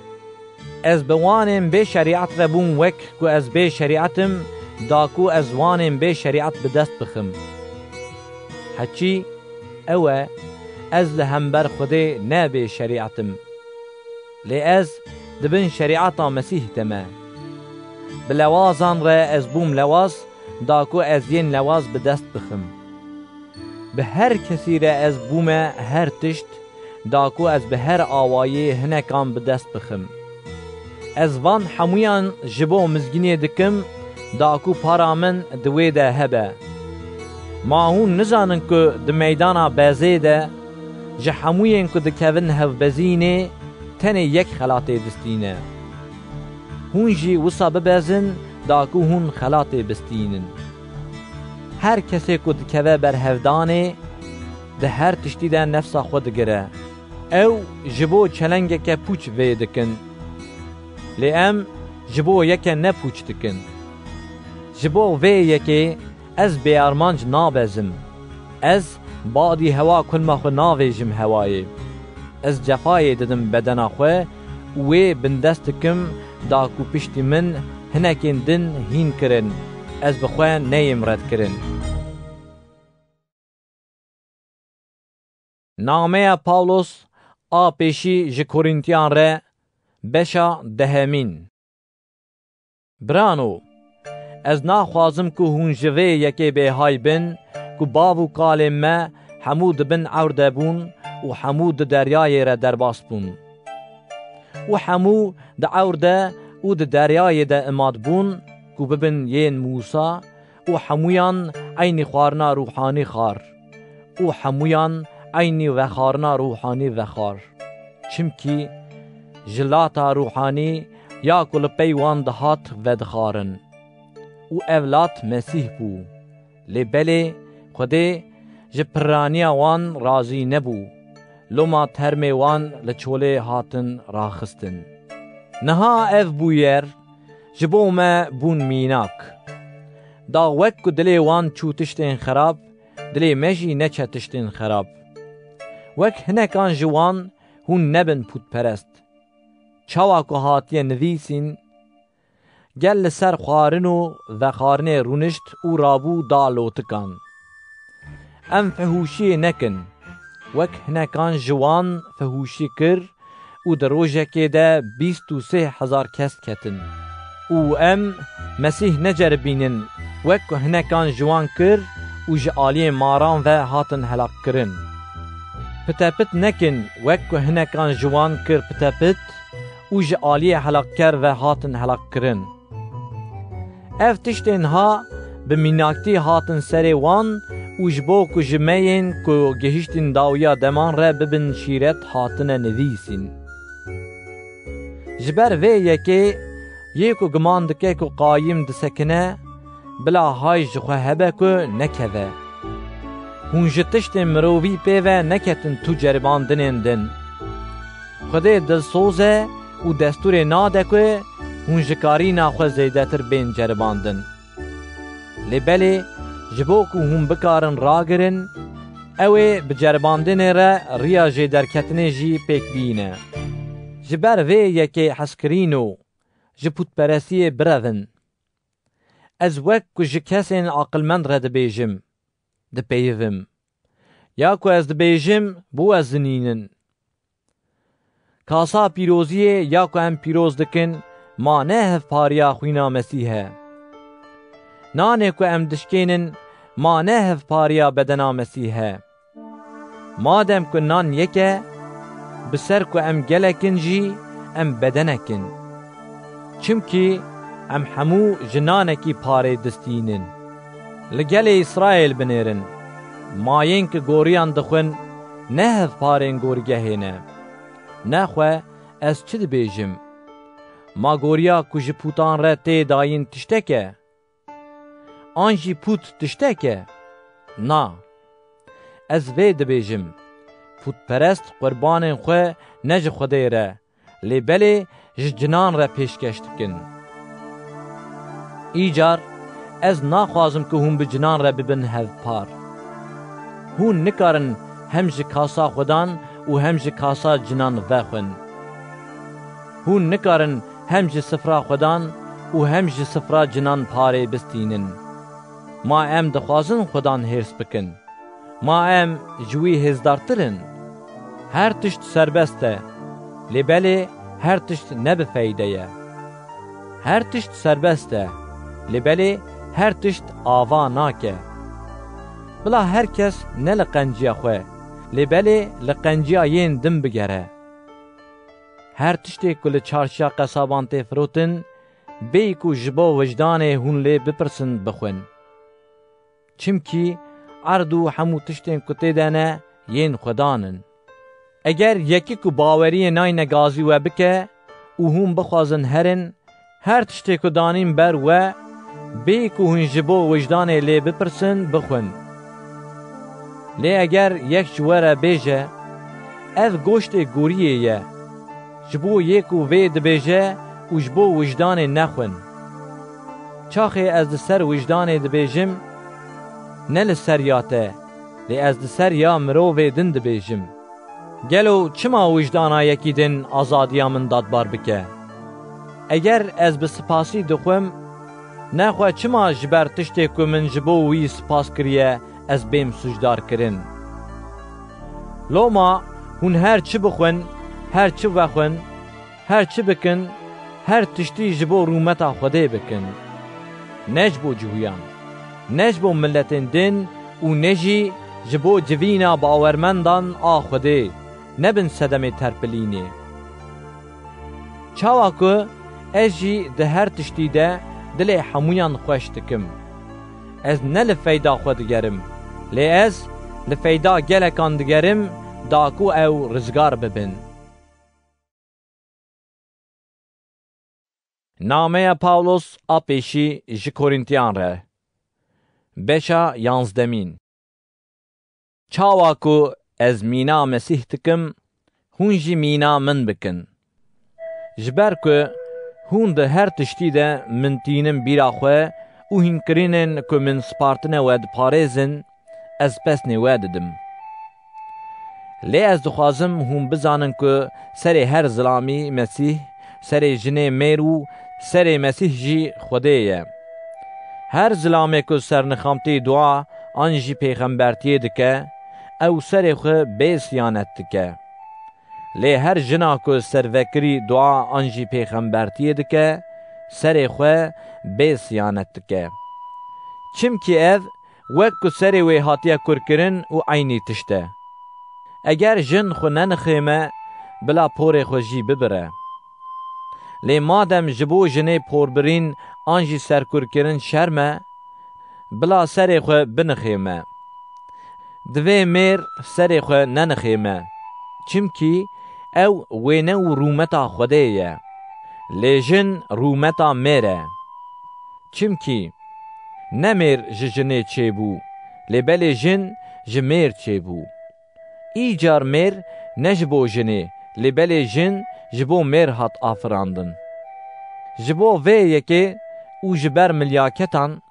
Ez bi wanên bê şerîet re bûm wek ku ez bê şerîetim, da ku ez wanên bê şerîet bi dest bixim. Heçî ew e, ez li hember Xwedê ne bê şerîetim. Lê ez dibin şerîeta Mesîh de me. Bi lewazan re ez bûm lewaz, da ku ez yên lewaz bi dest bixim. Bi her kesî re ez bûme her tişt, da ku ez bi her awayê hinekan bi dest bixim. Ez van hemûyan ji bo mizginiyê dikim, da ku para min di wê de hebe. Ma hûn nizanin ku di meydana bezê de, ji hemûyên ku dikevin hevbezînê, tenê yek xelatê bistîne. Hûn jî wisa bibezin, da ku hûn xelatê bistînin. Her kesê ku dikeve ber hevdanê, di her tiştî de nefsa xwe digire. Ew ji bo çelengeke pûç vê dikin. Lê em ji bo yeke ne pûç dikin. Ji bo vê yekê ez bêarmanc nabezim. Ez badî hewa kulma xwe navêjim hewayê. Ez cefayê didim bedena xwe, wê bindest dikim, da ku piştî min hinekên din hîn kirin. Ez bi xwe neyêm red kirin. Nameya Pawlos a pêşî ji Korîntiyan re beşa dehemîn. Birano, ez naxwazim ku hûn ji vê yekê bêhay bin, ku bav û kalên me hemû dibin ewr de bûn û hemû di deryayê re derbas bûn. û hemû di ewr de û di deryayê de imad bûn, ku bibin yên Musa, û hemûyan eynî xwarina ruhanî xwar, û hemûyan eynî vexwarina ruhanî vexwar. Çimkî ji lata ruhanî ya ku li pey wan dihat vedixwarin. û ev lat Mesîh bû. Lê belê Xwedê ji pirraniya wan razî nebû. Loma termê wan li çolê hatin raxistin. Niha ev bûyer ji bo me bûn mînak. Da wek ku dilê wan çû tiştên xerab, dilê me jî neçe tiştên xerab. Wek hinekan ji wan hûn nebin pûtperest. Çawa ku hatiye nivîsîn, gel li ser xwarin û vexwarinê rûnişt û rabû da lotikan. Em fehûşiyê nekin, wek hinekan ji wan fehûşî kir û di rojekê de 23,000 kes ketin. û em Mesîh neceribînin, wek ku hinekan ji wan kir û ji aliyên maran ve hatin helakkirin. Pitepit nekin, wek ku hinekan ji wan kir pitepit û ji aliyê helakker ve hatin helakkirin. Ev tiştên ha bi mînaktî hatin serê wan û ji bo ku ji me yên ku gihîştin dawiya deman re bibin şîret hatine nivîsîn. Ji ber vê yekê yê ku giman dike ku qayîm disekine, bila hay ji xwe hebe ku nekeve. Hûn ji tiştên mirovî pêve neketin tu ceribandinên din. Xwedê dilsoz e û destûrê nade ku hûn ji karîna xwe zêdetir bên ceribandin. Lê belê ji bo ku hûn bikarin ragirin, ew ê bi ceribandinê re riya jêderketinê jî pêk bîne. Ji ber vê yekê hezkirîn û ji pûtperestiyê birevin. Ez wek ku ji kesên aqilmend re dibêjim, dipeyivim. Ya ku ez dibêjim, bû ez zinînin. Kasa pîroziyê ya ku em pîroz dikin, ma ne hevpariya xwîna Mesîh e. Nanê ku em dişkênin, ما ne hevpariya bedena Mesîhe. Madem ku nan yeke, bi ser ku em gelekin jî em bedenekin. Çimkî em hemû ji nanekî parê distînin. Li gelê İsraîl binêrin, mayên ki goriyan dixwin ne hevparên gorîgehê ne. Nexwe ez çi dibêjim? Ma goriya ku ji putan re tê dayîn tiştek e? An jî put tiştek e? Na. Ez vê dibêjim, putperest qurbanên xwe ne ji Xwedê re, lê belê ji cinan re pêşkeş dikin. Îcar ez naxwazim ku hûn bi cinan re bibin hevpar. Hûn nikarin hem ji kasa Xwedan û hem ji kasa cinan vexwin. Hûn nikarin hem ji sifra Xwedan û hem ji sifra cinan parê bistînin. Ma em dixwazin Xwedan hêrs bikin. Ma em ji wî hêzdartirin. Her tişt serbest e, lê belê her tişt ne bi feyde ye. Her tişt serbest e, lê belê her tişt ava nake. Bila herkes ne li qenciya xwe, lê belê li qenciya yên din bigere. Her tiştê ku li çarşiya qesaban tê firotin, bêyî ku ji bo wijdanê hûn lê bipirsin bixwin. Çimkî erd û hemû tiştên ku tê de ne yên Xwedan in. Eger yekî ku baweriyê nayne gazî we bike û hûn bixwazin herin, her tiştê ku danîn ber we, bêyî ku hûn ji bo wijdanê lê bipirsin bixwin. Lê eger yek ji we re bêje, ev goştê goriyê ye, ji bo yê ku vê dibêje û ji bo wijdanê nexwin. Çaxê ez li ser wijdanê dibêjim, ne li ser ya te, lê ez li ser ya mirovê din dibêjim. Gelo çima wijdana yekî din azadiya min dadbar bike? Eger ez bi spasî dixwim, nexwe çima ji ber tiştê ku min ji bo wî spas kiriye ez bêm sujdar kirin? Loma hûn her çi bixwin, her çi vexwin, her çi bikin, her tiştî ji bo rûmeta Xwedê bikin. Ne ji bo cihûyan, ne ji bo milletên din û ne jî ji bo civîna bawermendan a Xwedê, nebin sedemê terpilînê. Çawa ku ez jî di her tiştî de dilê hemûyan xweş dikim. Ez ne li feyda xwe digerim, lê ez li feyda gelekan digerim da ku ew rizgar bibin. Nameya Pawlos a pêşî ji Korîntiyan re. Beşa yanzdemîn. Çawa ku ez mîna Mesîh dikim, hûn jî mîna min bikin. Ji ber ku hûn di her tiştî de min tînin bîra xwe û hînkirinên ku min spartine we diparêzin, ez pesnê we didim. Lê ez dixwazim hûn bizanin ku serê her zilamî Mesîh, serê jinê mêr û serê Mesîh jî Xwedê ye. Her zilamê ku sernixamtî dua an jî pêxembertiyê dike, ew serê xwe bê siyanet dike. Lê her jina ku servekirî dua an jî pêxembertiyê dike, serê xwe bê siyanet dike. Çimkî ev wek ku serê wê hatiye kurkirin û aynî tişt e. Eger jin xwe nenixême, bila porê xwe jî bibire. Lê madem ji bo jinê porbirîn an jî serkurkirin şerm e, bila serê xwe binixême. Divê mêr serê xwe nenixême, çimkî ew wêne û rûmeta Xwedê ye. Lê jin rûmeta mêr e. Çimkî ne mêr ji jinê çêbû, lê belê jin ji mêr çêbû. Îcar mêr ne ji bo jinê, lê belê jin ji bo mêr hat afirandin. Ji bo vê yekê û ji ber milyaketan,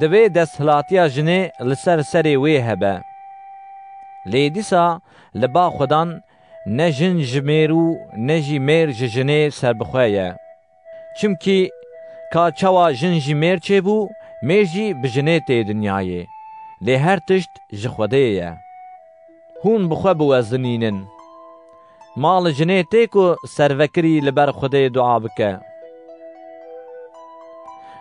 divê desthilatiya jinê li ser serê wê hebe. Lê dîsa li ba Xwedan ne jin ji mêr û ne jî mêr ji jinê serbixwe ye. Çimkî ka çawa jin jî mêr çêbû, mêr jî bi jinê tê dinyayê. Lê her tişt ji Xwedê ye. Hûn bi xwe biwezinînin. Ma li jinê tê ku servekirî li ber Xwedê dua bike.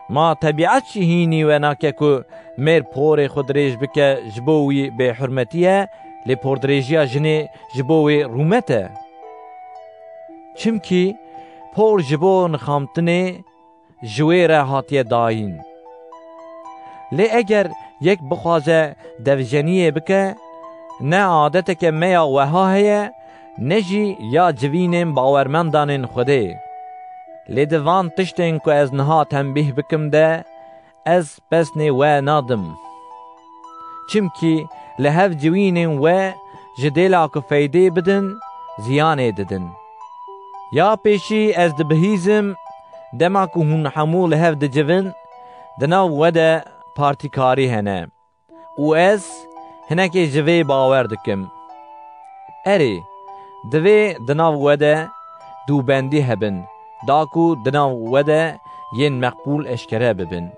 ما طبیعت چی هینی و ناکه که میر پور خود ریج بکه جبوی به حرمتیه لی پور دریجیا جنه جبوی رومته. چمکی پور جبو نخامتنه جوی را هاتیه داین. لی اگر یک بخوازه دوجنیه بکه نه عادت که میا وها هیه نجی یا جوینیم باورمندانین خوده. لی دوان تشتین که از نها تنبیه بکم ده از پسنی و نادم. چمکی لحف جوینین و جدیلا که فیده بدن زیانه ددن. یا پیشی از دبهیزم دما که هون حمو لحف دجون دناو وده پارتیکاری هنه و از هنکی جوی باور دکم. اری دوی دناو وده دو بندی هبن داکو دناو وده ین مقبول اشکره ببن.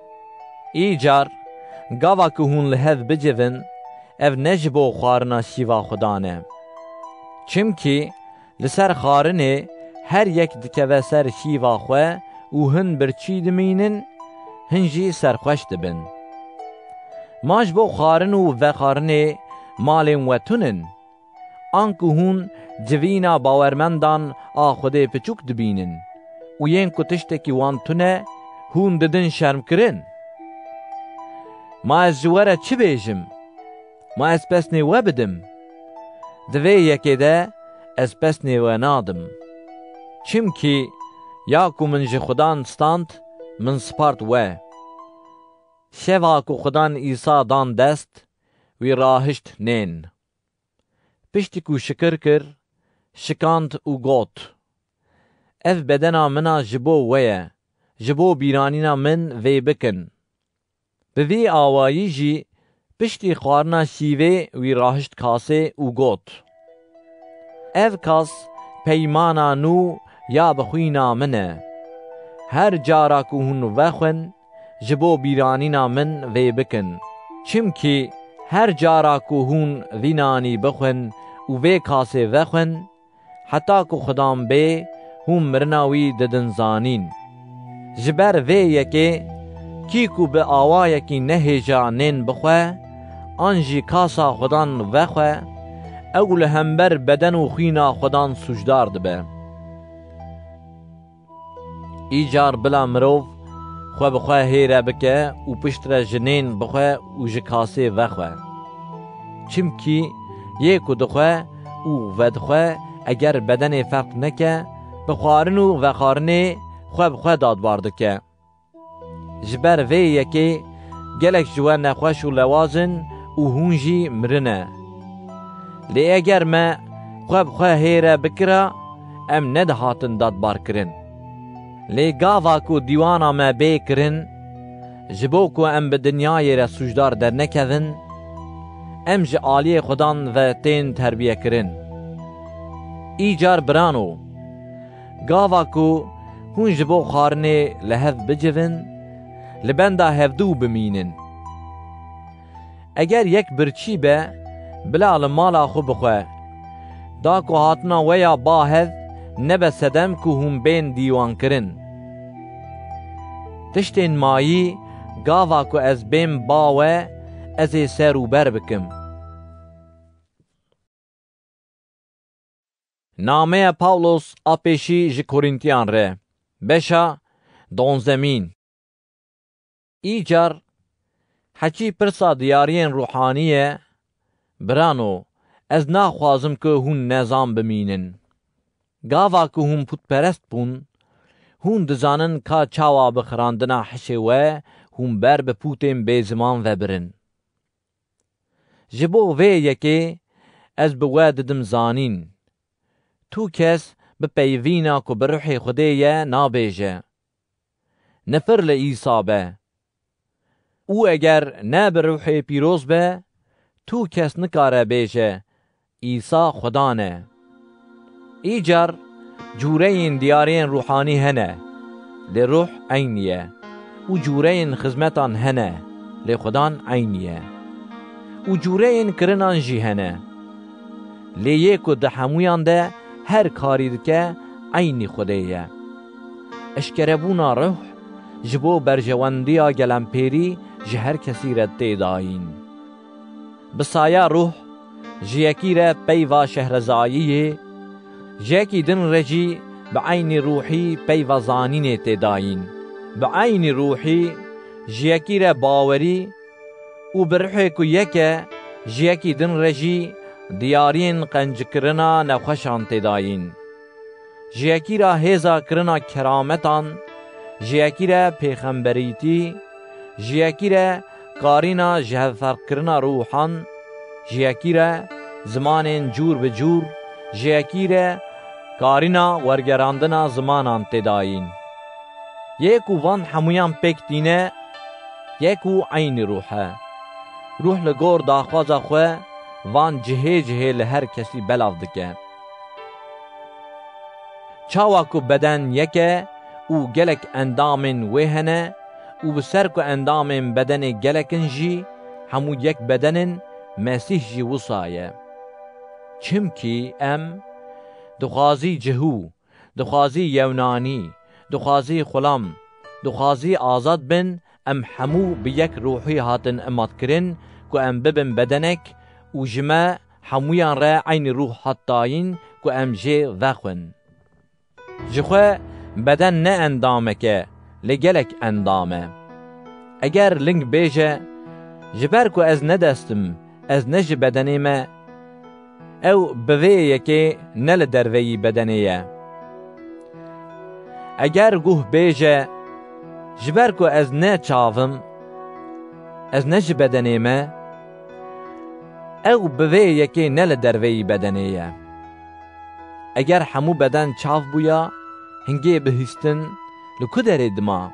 ایجار گاوا که هون لحف بجون اف نجبو خوارنا شیوا خدانه. چمکی لسر خارنه هر یک دکوه سر شیوا خواه و هن برچی دمینن هنجی سرخوش دبن. ماش بو خارن و خارنه مالین و تونن آنکو هون جوینا باورمندان آخوده پچوک دبینن و ین کتشتکی وان تونه هون ددن شرم کرن. ما از جواره چی بیجم؟ ما از پسنی و بدم دوی یکی ده از پسنی و نادم. چمکی یاکو من جی خدان ستاند من سپارت و شوا کو خدان عیسی دان دست وی راهشت نین. پشتی کو شکر کر شکاند او گوت اف بدنا منا جبو ویه جبو بیرانینا من وی بکن. به وی آوایی جی پشتی خوارنا شیوه وی راهشت کاسه او گوت اف کاس پیمانا نو یا بخوینا منه هر جارا کو هون وخون جبو بیرانینا من وی بکن. چمکی هر جارا کو هون وینانی بخون و وی کاسه وخون حتی کو خدام بی هون مرناوی ددن زانین. جبر وی یکی کی کو به آوا یکی نهیجا نین بخواه آنجی کاسا خدان وخواه اول همبر بدن و خوینا خدان سجدار دبه. ایجار بلا مروف خواه بخواه هیره بکه و پشتر جنین بخواه و جکاسه وخواه. چمکی یکو دخواه و ودخواه اگر بدن فرق نکه بخوارن و وخارنه خواه بخواه دادوار دکه. جبر وی یکی گلک جوان نخوش و لوازن و هونجی مرنه. لی اگر ما خواه بخواه هیره بکره ام ندهاتن دادبار کرن. لی گاوا کو دیوانا ما بی کرن جبو کو ام به دنیای را سجدار در نکوین ام جه آلی خدان و تین تربیه کرن. ایجار برانو گاوا کو هون جبو خارنه لحف بجوین لبنده هفدو بمینن. اگر یک برچی به بلا لمالا خو بخواه دا کو هاتنا ویا با هف نبه سدم که هم بین دیوان کرن. تشتین مایی گاوا که از بین باوه از سر و بر بکم. نامه پاولوس آپیشی جی کورینتیان ره بشا دونزمین. ایجار حچی پرسا دیارین روحانیه برانو از ناخوازم که هون نظام بمینن. گاوا که هم پوت پرست بون هون دزانن که چاوا بخراندنا حشه و هم بر بپوتیم بی زمان وبرن. جبو وی یکی از بواد دم زانین تو کس بپیوینا که بروح خودیه نابیجه نفر لعیسا به او اگر نه بروح پیروز به تو کس نکاره بیجه عیسی خدانه. ایجار جورین دیارین روحانی هنه لی روح عینیه و جورین خدمتان هنه لی خدان عینیه و جورین کرنان جی هنه لی یکو ده همویان ده هر کاری که عینی خودیه. اشکربونا روح جبو برجواندیا گلمپیری جهر کسی رد داین. بسایا روح جیکی را پیوا شهرزاییه، جیکی دن رجی بعین روحی پیوا زانین تداین. بعین روحی جیکی را باوری و برحی که یکه جیکی دن رجی دیارین قنجکرنا نخوشان تداین. جیکی را هزا کرنا کرامتان، جیکی را پیغمبریتی، جیکی را کارینا جهفر کرنا روحان، جیکی را زمان جور به جور، جیکی را کارینا ورگراندنا زمانان تداین. یکو وان همویان پک دینه، یکو عین روحه. روح لگور داخوازا خواه وان جهه جهه لهر کسی بلاف دکه. چاواکو بدن یکه او گلک اندامن ویهنه او بسرکو اندامن بدن گلکن جی همو یک بدنن مسیح جی وصایه. چمکی ام دخوازی جهو، دخوازی یونانی، دخوازی خلام، دخوازی آزاد بن ام همو بیک روحی هاتن امات کرن که ام ببن بدنک و جمع همویان را عین روح حتاین که ام جه وخون. جخواه بدن نه اندامه که لگلک اندامه. اگر لنگ بیجه جبر که از ندستم از نج بدنیمه او بویه که نل دروی بدنیه. اگر گوه بیجه جبر که از نه چاوم از نج بدنیمه او بویه که نل دروی بدنیه. اگر همو بدن چاو بویا هنگی بهستن لکو داره دما.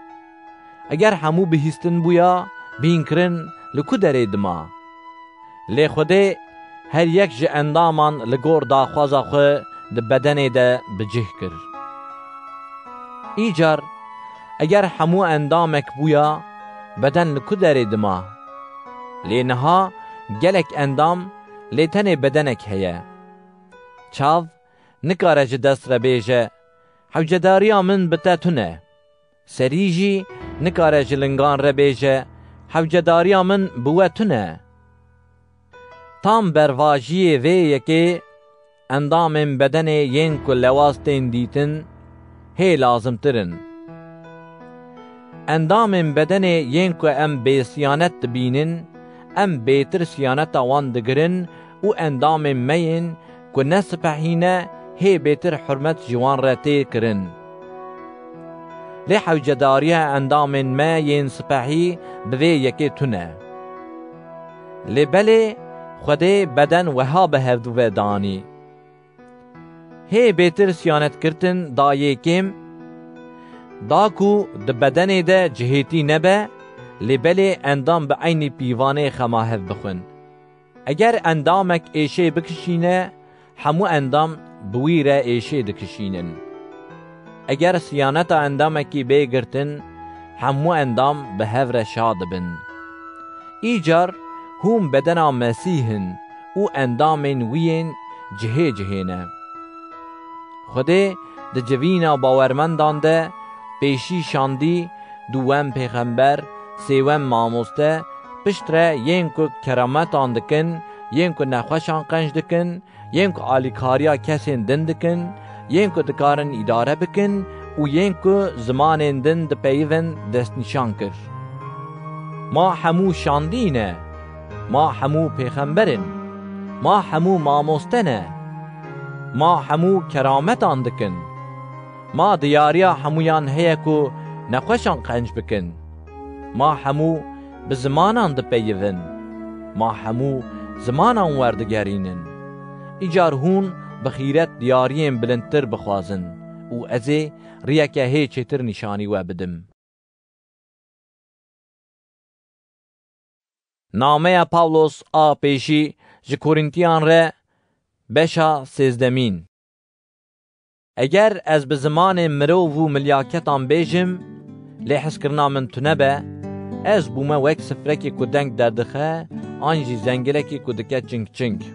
اگر همو بهستن بویا بین کرن لکو داره دما. لی خوده هر یک جه اندامان لگور دا خوازا خو ده بدن ده بجه کر. ایجار اگر همو اندامک بویا بدن لکو داره دما. لی نها گلک اندام لی تن بدنک هیا. چاو نکاره جه دست را بیجه حوجداریا من بتا تونه. سریجی نکاره جلنگان را بیجه حوجداریا من بوا تونه. تام برواجی وی یکی اندام بدن ین کو لواستین دیتن هی لازم ترن. اندام بدن ین کو ام بی سیانت بینن ام بیتر سیانت وان دگرن و اندام مین کو نسپحینه هی بیتر حرمت جوان را تی کرن. لی حوجداریه اندام ما ین سپحی بوی یکی تونه. لی بله خوده بدن وها به هفدو دانی. هی بیتر سیانت کرتن دا یکیم دا کو ده بدن ده جهیتی نبه لی بله اندام به عین پیوانه خماهف بخون. اگر اندامک ایشه بکشینه همو اندام بوی را ایشه دکشینن. اگر سیانت اندامکی بیگرتن همو اندام به هفر شاد بن. ایجار هم بدنا مسیحن او اندامن وین جهه جهینه. خوده ده جوینا باورمندان ده پیشی شاندی دوم پیغمبر سیوم ماموسته پشتره ین که کرامتان دکن ین که نخوشان قنج دکن ین که آلیکاریا کسین دن دکن ین که دکارن اداره بکن و ین که زمان دن ده پیون دست نشان کر. ما همو شاندینه، ما همو پیغمبرن، ما همو ماموستنه، ما همو کرامتان دکن، ما دیاریا همویان هیا که نخوشان قنج بکن، ما همو به زمانان ده پیون، ما همو زمانان وردگرینن. ایجار هون بخیرت دیاریم بلندتر بخوازن و ازی ریاکه هی چیتر نشانی و بدم. نامه پاولوس آ پیشی جه کورینتیان ره بشا سیزدمین. اگر از به زمان مرو و ملیاکتان بیجم لی حس کرنا من تنبه از بومه وک سفرکی که دنگ دردخه آنجی زنگلکی که دکه چنگ چنگ.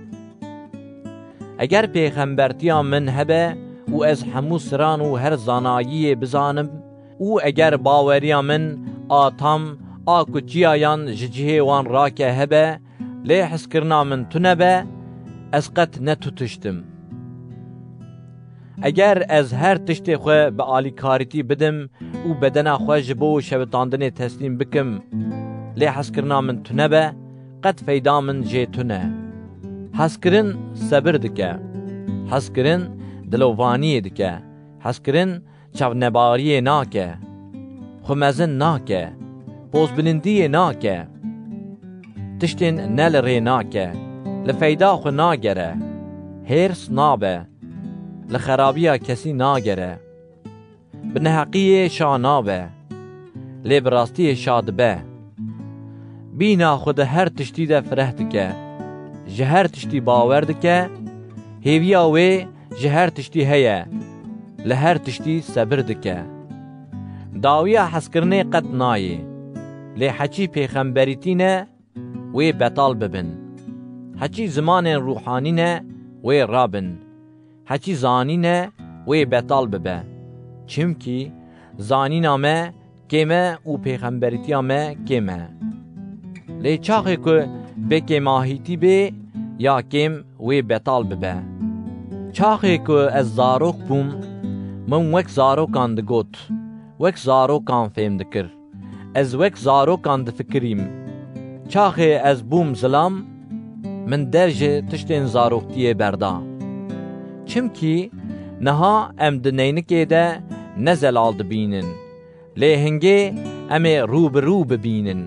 اگر پیغمبرتیان من هبه و از همو سران و هر زانایی بزانم û eger baweriya min a tam a ku çiyayan ji cihê wan rake hebe, lê hezkirina min tunebe, ez qet netutuştim. Eger ez her tiştê xwe bi alîkarîtî bidim û bedena xwe ji bo şewitandinê teslîm bikim, lê hezkirina min tunebe, qet feyda min jê tune. Hezkirin sebir dike, hezkirin dilovaniyê dike, hezkirin çavnebariyê nake, xwemezin nake, pozbilindiyê nake, tiştên ne li rê nake, li feyda xwe nagere, hêrs nabe, li xerabiya kesî nagere, bi neheqiyê şa nabe, lê bi rastiyê şa dibe. Bîna xwe di her tiştî de fireh dike, ji her tiştî bawer dike, hêviya wê ji her tiştî heye, li her tiştî sebir dike. Dawiya hezkirinê qet nayê, lê heçî pêxemberîtî ne, wê betal bibin. Heçî zimanên ruhanî ne, wê rabin. Heçî zanî ne, wê betal bibe. Çimkî zanîna me kême û pêxemberîtiya me kême. Lê çaxê ku bêkêmahîtî bê, ya kêm wê betal bibe. Çaxê ku ez zarok bûm, min wek zarokan digot, wek zarokan fêm dikir. Ez wek zarokan difikirîm. Çaxê ez bûm zilam, min dev ji tiştên zaroktiyê berda. Çimkî niha em di neynikê de ne zelal dibînin, lê hingê em ê rû bi rû bibînin.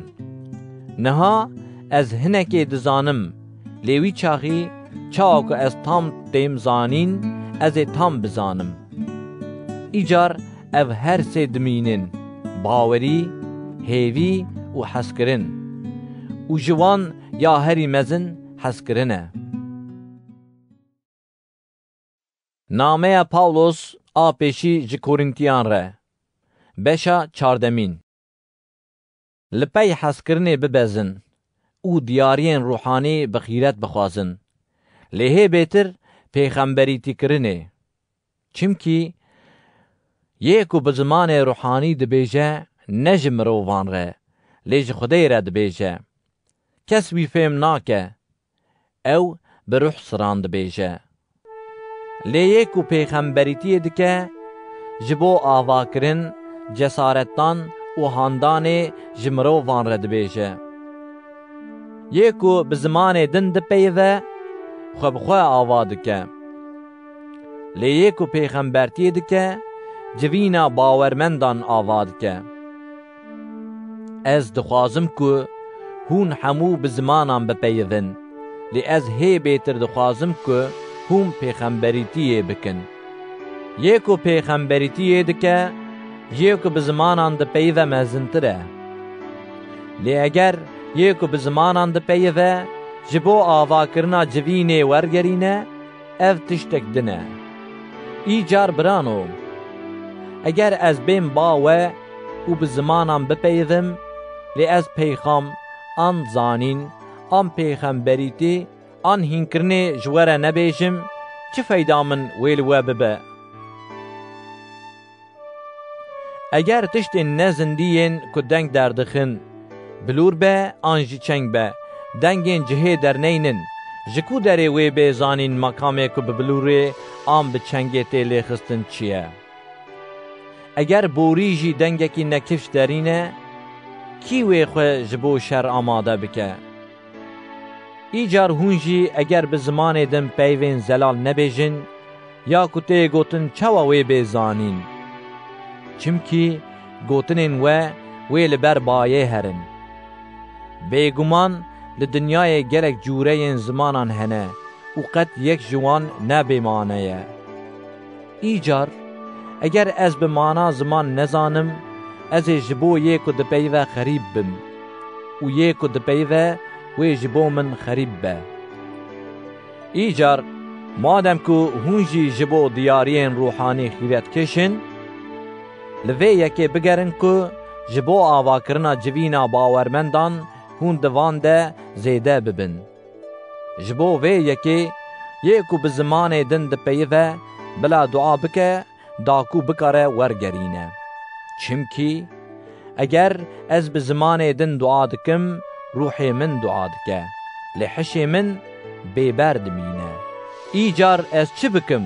Niha ez hinekê dizanim, lê wî çaxî çawa ku ez tam têm zanîn, ez ê tam bizanim. Îcar ev her sê dimînin, bawerî, hêvî û hezkirin. û ji wan ya herî mezin hezkirin e. Nameya Pawlos a pêşî ji Korîntiyan re. Beşa çardemîn. Li pey hezkirinê bibezin û diyariyên ruhanî bi xîret bixwazin. Lê hê bêtir pêxemberîtîkirinê. Çimkî yê ku bi zimanê ruhanî dibêje, ne ji mirovan re, lê ji Xwedê re dibêje. Kes wî fêm nake, ew bi ruh siran dibêje. Lê yê ku pêxemberîtiyê dike, ji bo avakirin, cesaretdan û handanê ji mirovan re dibêje. Yê ku bi zimanê din dipeyive, xwe bi xwe ava dike. Lê yê ku pêxembertiyê dike, civîna bawermendan ava dike. Ez dixwazim ku hûn hemû bi zimanan bipeyivin, lê ez hê bêtir dixwazim ku hûn pêxemberîtiyê bikin. Yê ku pêxemberîtiyê dike, yê ku bi zimanan dipeyive mezintir e. Lê eger yê ku bi zimanan dipeyive, ji bo avakirina civînê wergerîne, ev tiştek din e. Îcar birano, eger ez bêm bawe û bi zimanan bipeyivim, lê ez peyxam, an zanîn, an pêxemberîtî, an hînkirinê ji we re nebêjim, çi feyda min wê li we bibe? Eger tiştên ne zindiyên ku deng derdixin, bilûr be an jî çeng be, dengên cihê derneynin, ji ku derê wê bê zanîn makamê ku bi bilûrê an bi çengê tê lêxistin çi ye? Eger borî jî dengekî nekifş derîne, kî wê xwe ji bo şer amade bike? Îcar hûn jî eger bi zimanê din peyvên zelal nebêjin, ya ku tê gotin çawa wê bê zanîn? Çimkî gotinên we wê li ber bayê herin. Bêguman li dinyayê gelek cûreyên zimanan hene û qet yek ji wan ne bêmane ye. Îcar eger ez bi mana ziman nezanim, ez ê ji bo yê ku dipeyive xerîb bim û yê ku dipeyive wê ji bo min xerîb be. Îcar madem ku hûn jî ji bo diyariyên ruhanî xîretkeşin, li vê yekê bigerin ku ji bo avakirina civîna bawermendan hûn di van de zêde bibin. Ji bo vê yekê, yê ku bi zimanê din dipeyive, bila dua bike, dakû bikare wergerîne. Çimki eger ez bi zimanê din dua dikim, ruhê min dua dike, lê hişê min bêber dimîne. Îcar ez çi bikim?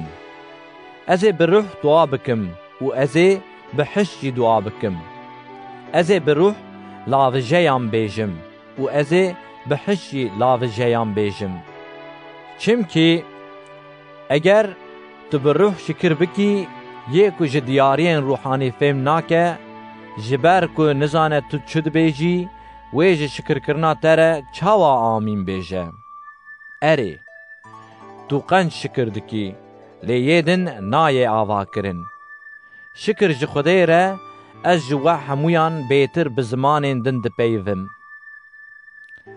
Ez ê bi ruh dua bikim û ez ê bi hiş jî dua bikim. Ez ê bi ruh lavijeyan bêjim û ez ê bi hiş jî lavijeyan bêjim. Çimki eger tu bi ruh şikir bikî, yê ku ji diyariyên ruhanî fêm nake, ji ber ku nizane tu çi dibêjî, wê ji şikirkirina te re çawa amîn bêje. Erê, tu qenc şikir dikî, lê yê din nayê avakirin. Şikir ji Xwedê re ez ji we hemûyan bêtir bi zimanên din dipeyivim.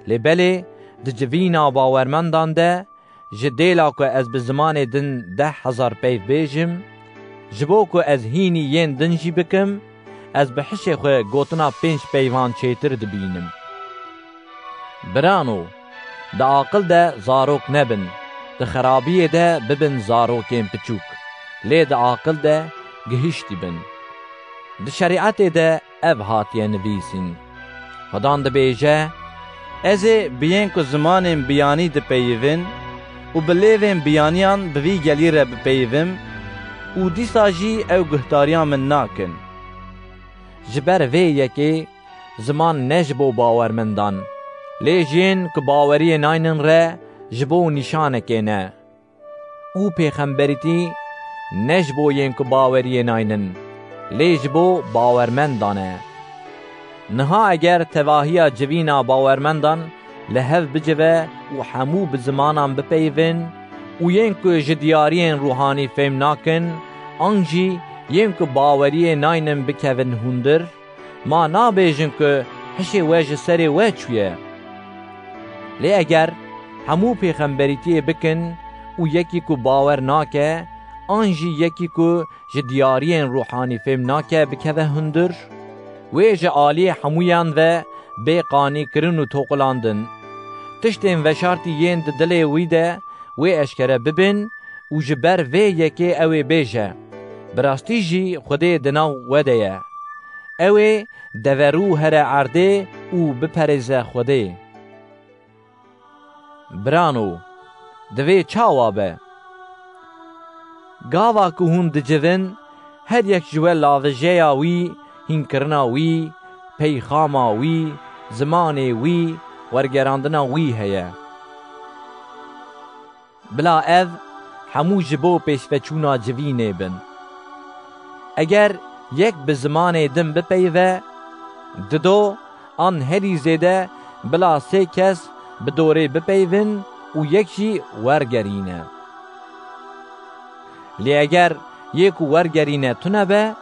Lê belê di civîna bawermendan de, ji dêla ku ez bi zimanê din 10,000 peyv bêjim, ji bo ku ez hînî yên din jî bikim, ez bi hişê xwe gotina 5 peyvan çêtir dibînim. Birano, di aqil de zarok nebin, di xerabiyê de bibin zarokên piçûk, lê di aqil de gihîştî bin. Di şerîetê de ev hatiye nivîsîn. Xwedan dibêje, Ez ê bi yên ku zimanên biyanî dipeyivin û bi lêvên biyaniyan bi vî gelî re bipeyivim û dîsa jî ew guhtariyan min nakin. Ji ber vê yekê ziman ne ji bo bawermendan, lê jiyên ku baweriyê naynin re ji bo nîşanekê ne. û pêxemberîtî ne ji bo yên ku baweriyê naynin, lê ji bo bawermendan e. Niha eger tevahiya civîna bawermendan li hev bicive û hemû bi zimanan bipeyivin û yên ku ji diyariyên ruhanî fêm nakin, an jî yên ku baweriyê naynin bikevin hundir, ma nabêjin ku hişê we ji serê we çûye. Lê eger hemû pêxemberîtiyê bikin û yekî ku bawer nake, an jî yekî ku ji diyariyên ruhanî fêm nake bikeve hundir, wê ji aliyê hemûyan ve bê qanîkirin û toqilandin. Tiştên veşartî yên di dilê wî de wê eşkere bibin û ji ber vê yekê ew ê bêje, bi rastî jî Xwedê di nav we de ye. Ew ê deverû here erdê û biperêze Xwedê. Birano, divê çawa be? Gava ku hûn dicivin, her yek ji we lavijeya wî, hînkirina wî, peyxama wî, zimanê wî, wergerandina wî heye. Bila ev hemû ji bo pêşveçûna civînê bin. Eger yek bi zimanê din bipeyive, dido an herî zêde bila 3 kes bi dorê bipeyivin û yek jî wergerîne. Lê eger yê ku wergerîne tune be,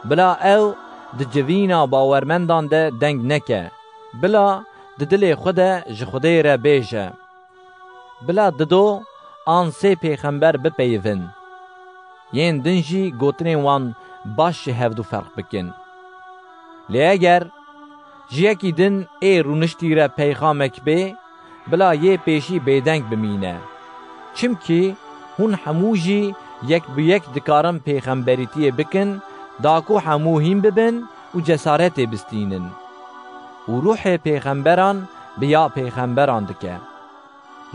bila ew di civîna bawermendan de deng neke, bila di dilê xwe de ji Xwedê re bêje. Bila dido an 3 pêxember bipeyivin. Yên din jî gotinên wan baş ji hevdû ferq bikin. Lê eger ji yekî din ê rûniştî re peyxamek bê, bila yê pêşî bêdeng bimîne. Çimkî hûn hemû jî yek bi yek dikarin pêxemberîtiyê bikin, da ku hemû hîn bibin û cesaretê bistînin. û ruhê pêxemberan bi ya pêxemberan dike.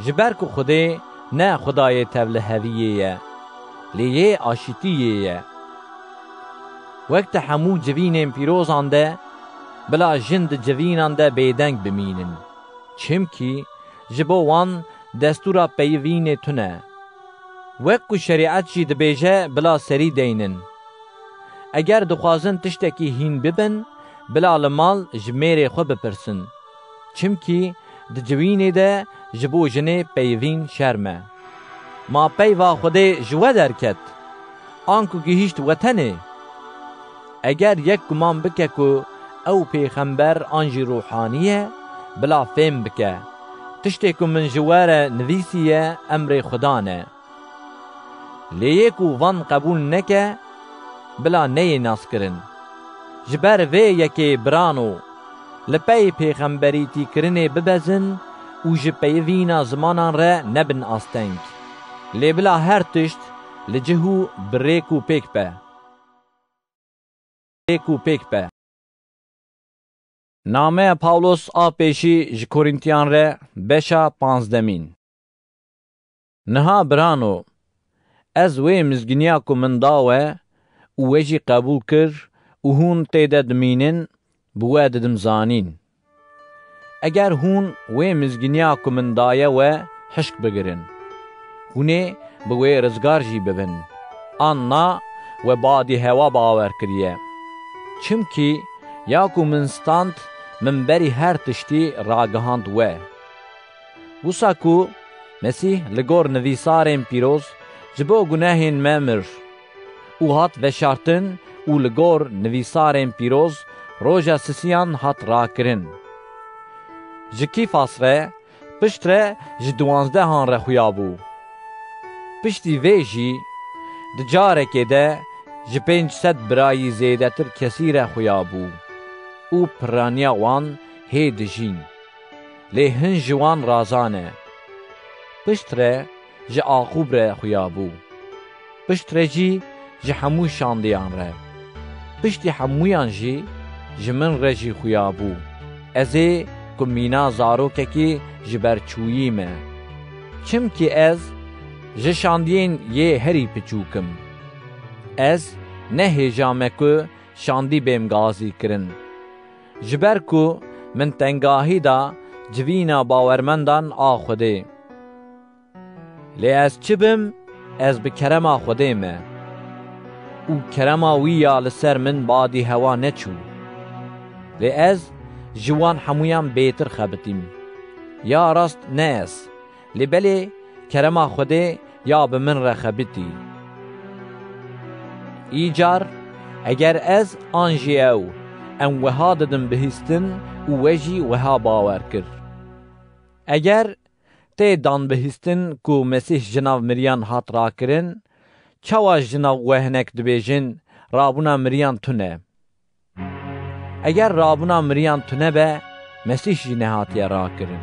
Ji ber ku Xwedê ne Xwedayê tevliheviyê ye, lê yê aşîtiyê ye. Wek te hemû civînên pîrozan de, bila jin di civînan de bêdeng bimînin. Çimkî ji bo wan destûra peyivînê tune. Wek ku şerîet jî dibêje bila serî deynin. Eger dixwazin tiştekî hîn bibin, bila li mal ji mêrê xwe bipirsin. Çimkî di civînê de ji bo jinê peyivîn şerm e. Ma peyva Xwedê ji we derket, an ku gihîşt wetenê. Eger yek guman bike ku ew pêxember an jî ruhanî ye, bila fêm bike. Tiştê ku min ji we re nivîsiye emrê Xweda ne. Lê yê ku van qebûl neke, bila neyê naskirin. Ji ber vê yekê birano, li pey pêxemberîtîkirinê bibezin û ji peyivîna zimanan re nebin asteng. Lê bila her tişt li cih û bi rêk û pêk be. ku pêk be. Nameya Pawlos a pêşî ji Korîntiyan re beşa 15. Niha birano, ez wê mizgîniya ku min da we û we jî qebûl kir û hûn têde dimînin, bi we didim zanîn. Eger hûn wê mizgîniya ku min daye we hişk bigirin, hûn ê bi wê rizgar jî bibin, an na we badî hewa bawer kiriye. Çimkî ya ku min stand, min berî her tiştî ragihand we. Wisa ku Mesîh li gor nivîsarên pîroz ji bo gunehên me mir û hat veşartin û li gor nivîsarên pîroz roja sisiyan hat rakirin. Ji Kîfas re pişt re ji 12 re xuya bû. Piştî vê jî di carekê de ji 500 birayî zêdetir kesî re xuya bû û piraniya wan hê dijîn. Lê hin ji wan razan e. Pişt re ji Aqub re xuya bû. Pişt re jî ji hemû şandiyan re. Piştî hemûyan jî ji min re jî xuya bû. Ez ê ku mîna zarokekî ji ber çûyî me. Çimkî ez ji şandiyên yê herî piçûkim. Ez nehêja me ku şandî bêm gazî kirin. Ji ber ku min tengahî da civîna bawermendan a Xwedê. Lê ez çi bim, ez bi kerema Xwedê me. û kerema wî ya li ser min badî hewa neçû. Lê ez ji wan hemûyan bêtir xebitîm. Ya rast ne ez, lê belê kerema Xwedê ya bi min re xebitî. Îcar eger ez an jî ew em wiha didim bihîstin û we jî wiha bawer kir. Eger tê dan bihîstin ku Mesîh ji nav miriyan hat rakirin, çawa ji nav we hinek dibêjin rabûna miriyan tune? Eger rabûna miriyan tune be, Mesîh jî nehatiye rakirin.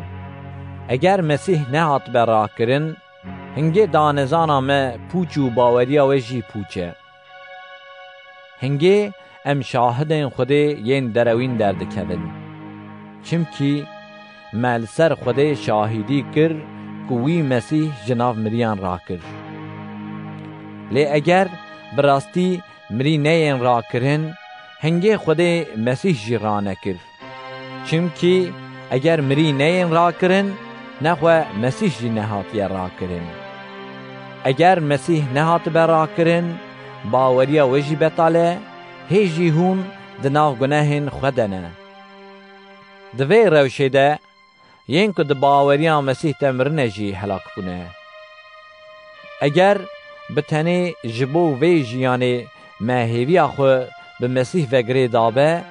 Eger Mesîh nehat be rakirin, hingê danezana me pûç û baweriya we jî pûç e. Hingê em şahidên Xwedê yên derewîn derdikevin. Çimkî me li ser Xwedê şahîdî kir ku wî Mesîh ji nav miriyan rakir. Lê eger bi rastî mirî neyên rakirin, hingê Xwedê Mesîh jî ranekir. Çimkî eger mirî neyên rakirin, nexwe Mesîh jî nehatiye rakirin. Eger Mesîh nehatibe rakirin, baweriya we jî betal e, hê jî hûn di nav gunehên xwe de ne. Di vê rewşê de yên ku di baweriya Mesîh de mirine jî helak bûne. Eger bi tenê ji bo vê jiyanê me hêviya xwe bi Mesîh vegirê dabe,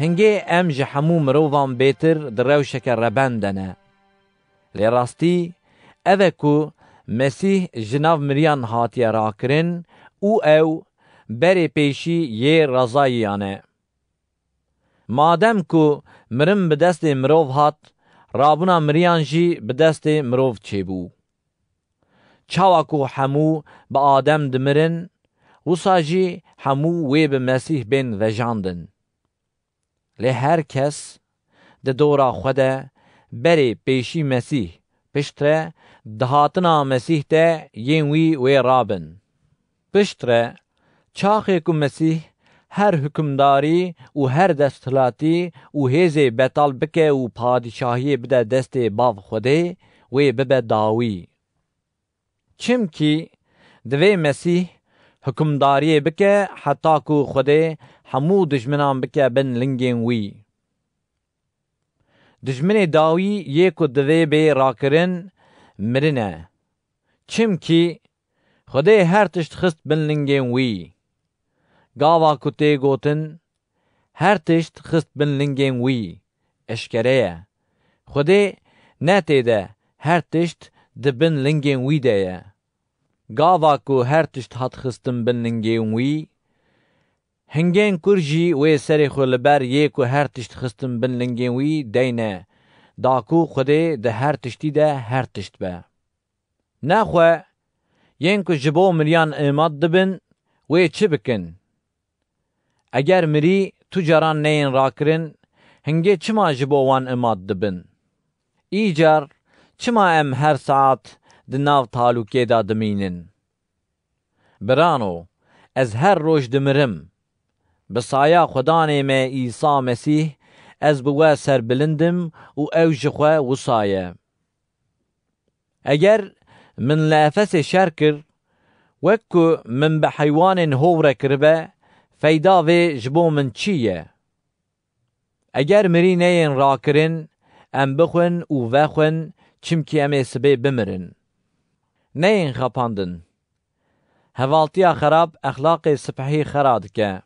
hingê em ji hemû mirovan bêtir di rewşeke rebend de ne. Lê rastî ev e ku Mesîh ji nav miriyan hatiye rakirin û ew berê pêşî yê rezayiyan e. Madem ku mirin bi destê mirov hat, rabûna miriyan jî bi destê mirov çêbû. Çawa ku hemû bi Adem dimirin, wisa jî hemû wê bi Mesîh bên vejandin. Lê her kes di dora xwe de berê pêşî Mesîh, pişt re dihatina Mesîh de yên wî wê rabin. Pişt re çaxê ku Mesîh her hükümdarî û her desthilatî û hêzê betal bike û padîşahiyê bide destê bav Xwedê, wê bibe dawî. Çimkî divê Mesîh hükümdariyê bike heta ku Xwedê hemû dijminan bike bin lingên wî. Dijminê dawî yê ku divê bê rakirin, mirin e. Çimkî Xwedê her tişt xist bin lingên wî. Gava ku tê gotin, her tişt xist bin lingên wî, eşkere ye. Xwedê ne tê de her tişt di bin lingên wî de ye. Gava ku her tişt hat xistin bin lingên wî, hingên kur jî wê serê xwe li ber yê ku her tişt xistin bin lingên wî deyne, da ku Xwedê di her tiştî de her tişt be. Nexwe yên ku ji bo miriyan îmat dibin, wê çi bikin? اگر مری تو جران نین راکرین هنگی چما جبو وان اماد دبن. ایجار چما ام هر ساعت دناو تالوکه دا دمینن. برانو از هر روش دمرم. بسایا خدانه میں عیسی مسیح از بوا سر بلندم و اوج خواه وصایه. اگر من لافس شرکر وکو من بحیوان هوره کربه فیدا و جبو من چیه؟ اگر مری نین راکرین ام بخون و وخون چمکی ام سبه بمرن. نین خپاندن. هوالتیا خراب اخلاق سپحی خراد که.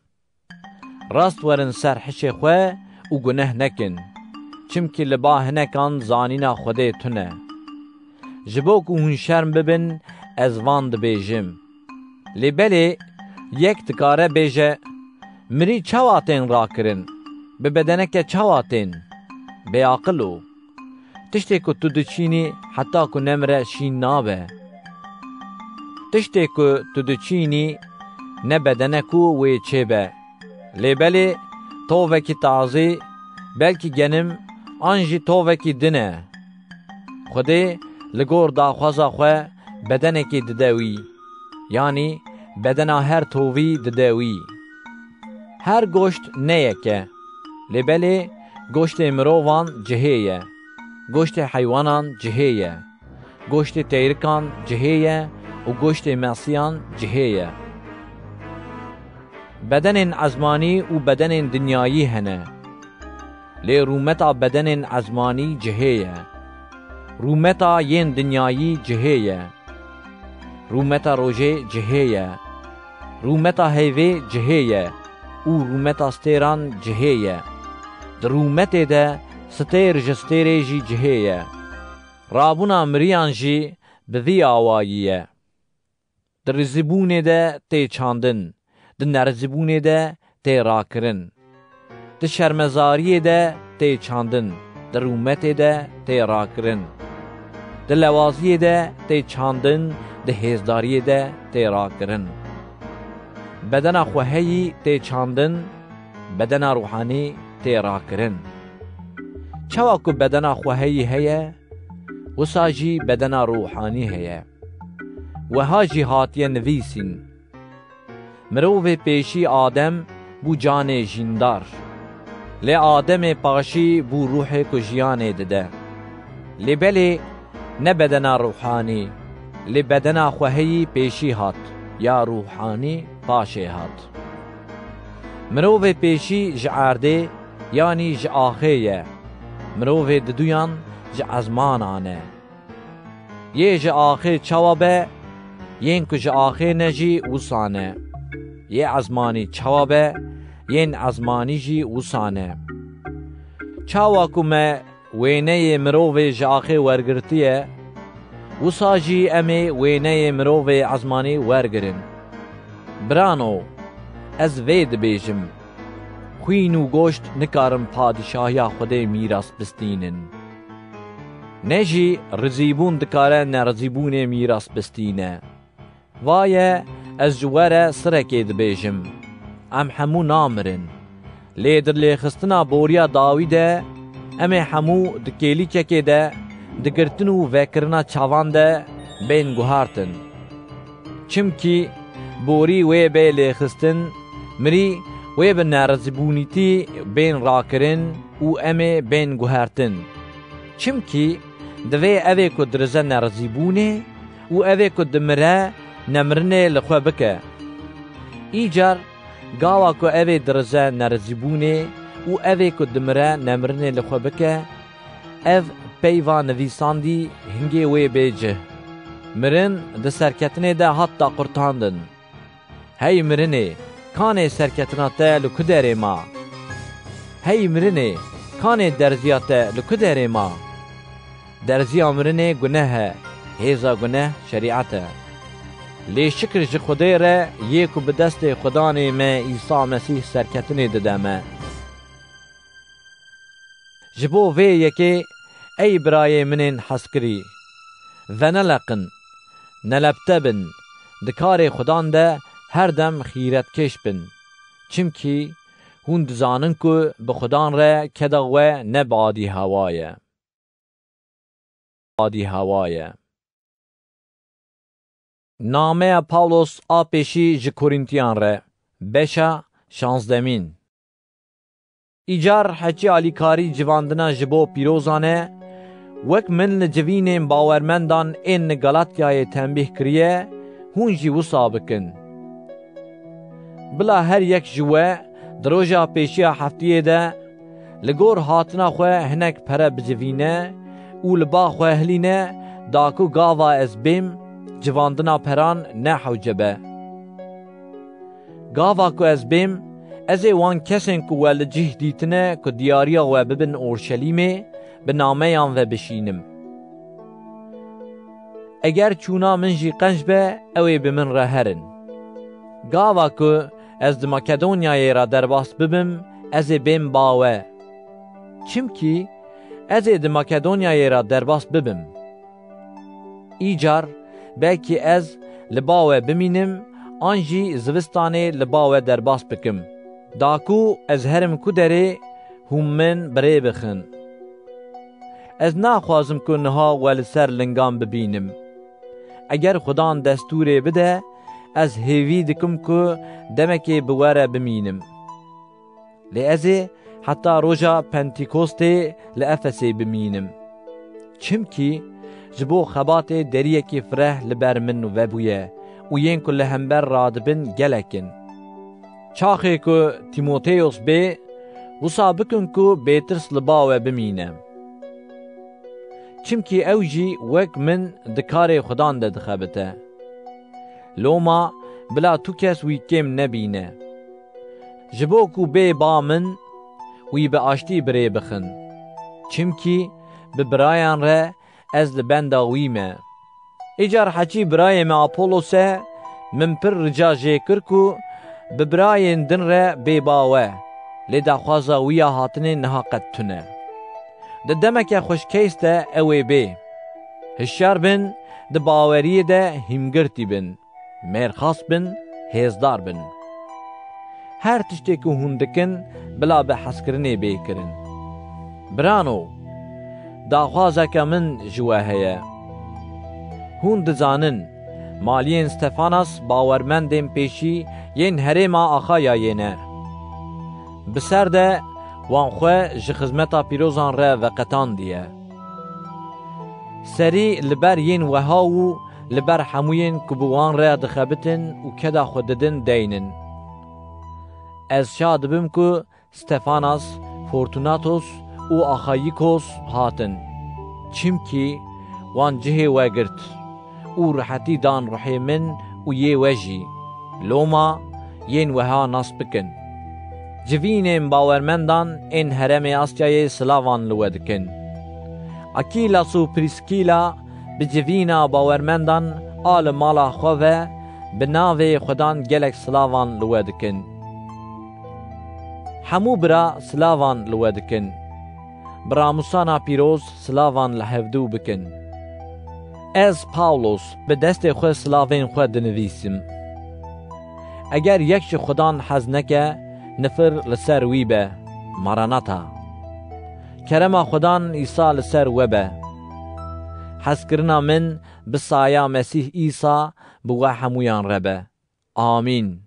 راست ورن سر حش خواه و گناه نکن. چمکی لباه نکن زانینا خوده تونه. جبو که هون شرم ببن از واند بیجم. لبلی یک تکاره بیجه مری چواتین را کرن به بدنک چواتین به عقلو تشتی که تو دچینی حتی که نمره شین نابه تشتی که تو دچینی نه بدنکو وی چه به لبلی تو وکی تازی بلکی گنم آنجی تو وکی دنه خوده لگور داخوازا خواه بدنکی ددوی یعنی بدنا هر تووی ددوی هر گوشت نیکه لبلی گوشت مروان جهیه گوشت حیوانان جهیه گوشت تیرکان جهیه و گوشت مسیان جهیه بدن عزمانی و بدن دنیایی هنه لی رومتا بدن عزمانی جهیه رومتا ین دنیایی جهیه رومتا روژه جهیه رومتا هیوه جهیه او رومتا ستیران جهیه در رومت ده ستیر جستیره جی جهیه رابونا مریان جی بذی آواییه در زبونه ده تی چاندن در نرزبونه ده تی راکرن در شرمزاری ده تی چاندن در رومت ده تی راکرن در لوازی ده تی چاندن ده هزداری ده تی راکرن بدن خواهی تی چاندن بدن روحانی تی راکرن چوا که بدن خواهی هیه و ساجی بدن روحانی هیه و هاجی هاتیه نویسین مروه پیشی آدم بو جان جیندار لی آدم پاشی بو روح کجیان دده لی بلی نه بدن روحانی لی بدن خواهی پیشی هات یا روحانی پاشه هات مروه پیشی جعرده یعنی جآخیه مروه ددویان جعزمانانه یه جآخی چوابه ین که جآخی نجی وسانه یه عزمانی چوابه ین عزمانی جی وسانه چاوا کمه وینه مروه جآخی ورگرتیه وساجی امی وینه مروه عزمانی ورگرن برانو از وید بیجم خوین و گوشت نکارم پادشاهی خود میراث بستینن نجی رزیبون دکاره نرزیبون میراث بستینه وایه از جواره سرکی دبیجم ام همو نامرن لیدر لیخستنا بوریا داویده ام همو دکیلی چکه ده دگرتن و وکرنا چاوان ده بین گوهارتن چمکی بوری وی بی لیخستن مری وی به نرزبونیتی بین راکرن و ام بین گوهارتن چمکی دوی اوی کد رزه نرزبونه و اوی کد مره نمرنه لخوا بکه ایجار گاوا که اوی درزه نرزبونه و اوی کد مره نمرنه لخوا بکه او پیوان نویساندی هنگی وی بیجه مرن ده سرکتنه ده حتی قرطاندن هی مرنه کانه سرکتنا ته لکدره ما هی مرنه کانه درزیاته لکدره ما درزی امرنه گناه هیزا گناه شریعته لی شکر جی خوده ره یکو به دست خدانه ما عیسی مسیح سرکتنه ددمه جبو وی یکی ای برای منین حسکری و نلقن نلبته بن دکار خدان ده هر دم خیرت کش بن چمکی هون دزانن که بخودان را کداوه نبادی هوایه. بادی هوایه. نامه پاولوس آپیشی ج کورینتیان را بشا 16. ایجار حچی علیکاری جواندنا جبو پیروزانه وک من لجوینین باورمندان این گلاتیای تنبیه کریه هون جی وصا بکن. بلا هر یک جوه دروجا پیشی هفتیه ده لگور هاتنا خواه هنک پره بجوینه او لبا خواه هلینه داکو گاوا از بیم جواندنا پران نه حوجبه. گاوا کو از بیم از وان کسین کو ولجه دیتنه کو دیاریا و ببن اورشلیمه به نامه یان و بشینم. اگر چونا من جی قنج به اوی به من رهرن. گاوا کو از د مکدونیای را درباس ببم از بیم باوه. چمکی از د مکدونیای را درباس ببم. ایجار belki ez li bawê bimînim an jî zivistanê li bawê derbas bikim. Daku ez herim ku derê hûn min birê bixin. Ez naxwazim ku niha we li ser lingan bibînim. Eger xudan destûrê bide ez hêvî dikim ku demekê bi were bimînim. Lê ez ê heta roja Pentekostê li Efesê bimînim. Çimkî ji bo xebatê deriyekê fireh li ber min vebûye û yên ku li hember radibin gelekin. Çaxê ku Tîmoteyos bê, wisa bikin ku bêtirs li bawê bimîne. Çimkî ew jî wek min di karê xudan de dixebite. Loma bila tu kes wî kêm nebîne. Ji bo ku bê ba min, wî bi aştî birê bixin. Çimkî bi birayan re ez li benda wî me. Îcar heçî birayê me Apolos'e min pir rica jê kir ku bi birayên din re bêbawe, lê daxwaza wî ya hatinê niha qet tune. Di demeke xweşkêst de ew ê bê. Hişyar bin, di baweriyê de hîmgirtî bin. Mêrxas bin, hêzdar bin. Her tiştê ku hûn dikin, bila bi hezkirinê bê kirin. Birano, daxwazeke min ji we heye. Hûn dizanin, maliyên Stefanas bawermendên pêşî yên herêma Axayayê ne. Bi ser de wan xwe ji xizmeta pîrozan re veqetandiye. Serî li ber yên weha û li ber hemûyên ku bi wan re dixebitin û keda xwe didin deynin. Ez şa dibim ku Stefanas, Fortunatos û Axayikos hatin. Çimkî wan cihê we girt û rihetî dan ruhê min û yê we jî. Loma yên weha nas bikin. Civînên bawermendan ên herêmê Asyayê silavan li we dikin. Akilas û Priskîla bi civîna bawermendan a li mala xwe ve bi navê Xwedan gelek silavan li we dikin. Hemû bira silavan li we dikin. Biramûsana pîroz silavan li hevdû bikin. Ez Pawlos bi destê xwe silavên xwe dinivîsim. Eger yek ji Xwedan hez neke, nifir li ser wî be. Maranata. Kerema Xwedan İsa li ser we be. Hezkirina min bi saya Mesîh İsa bi we hemûyan re be. Amin.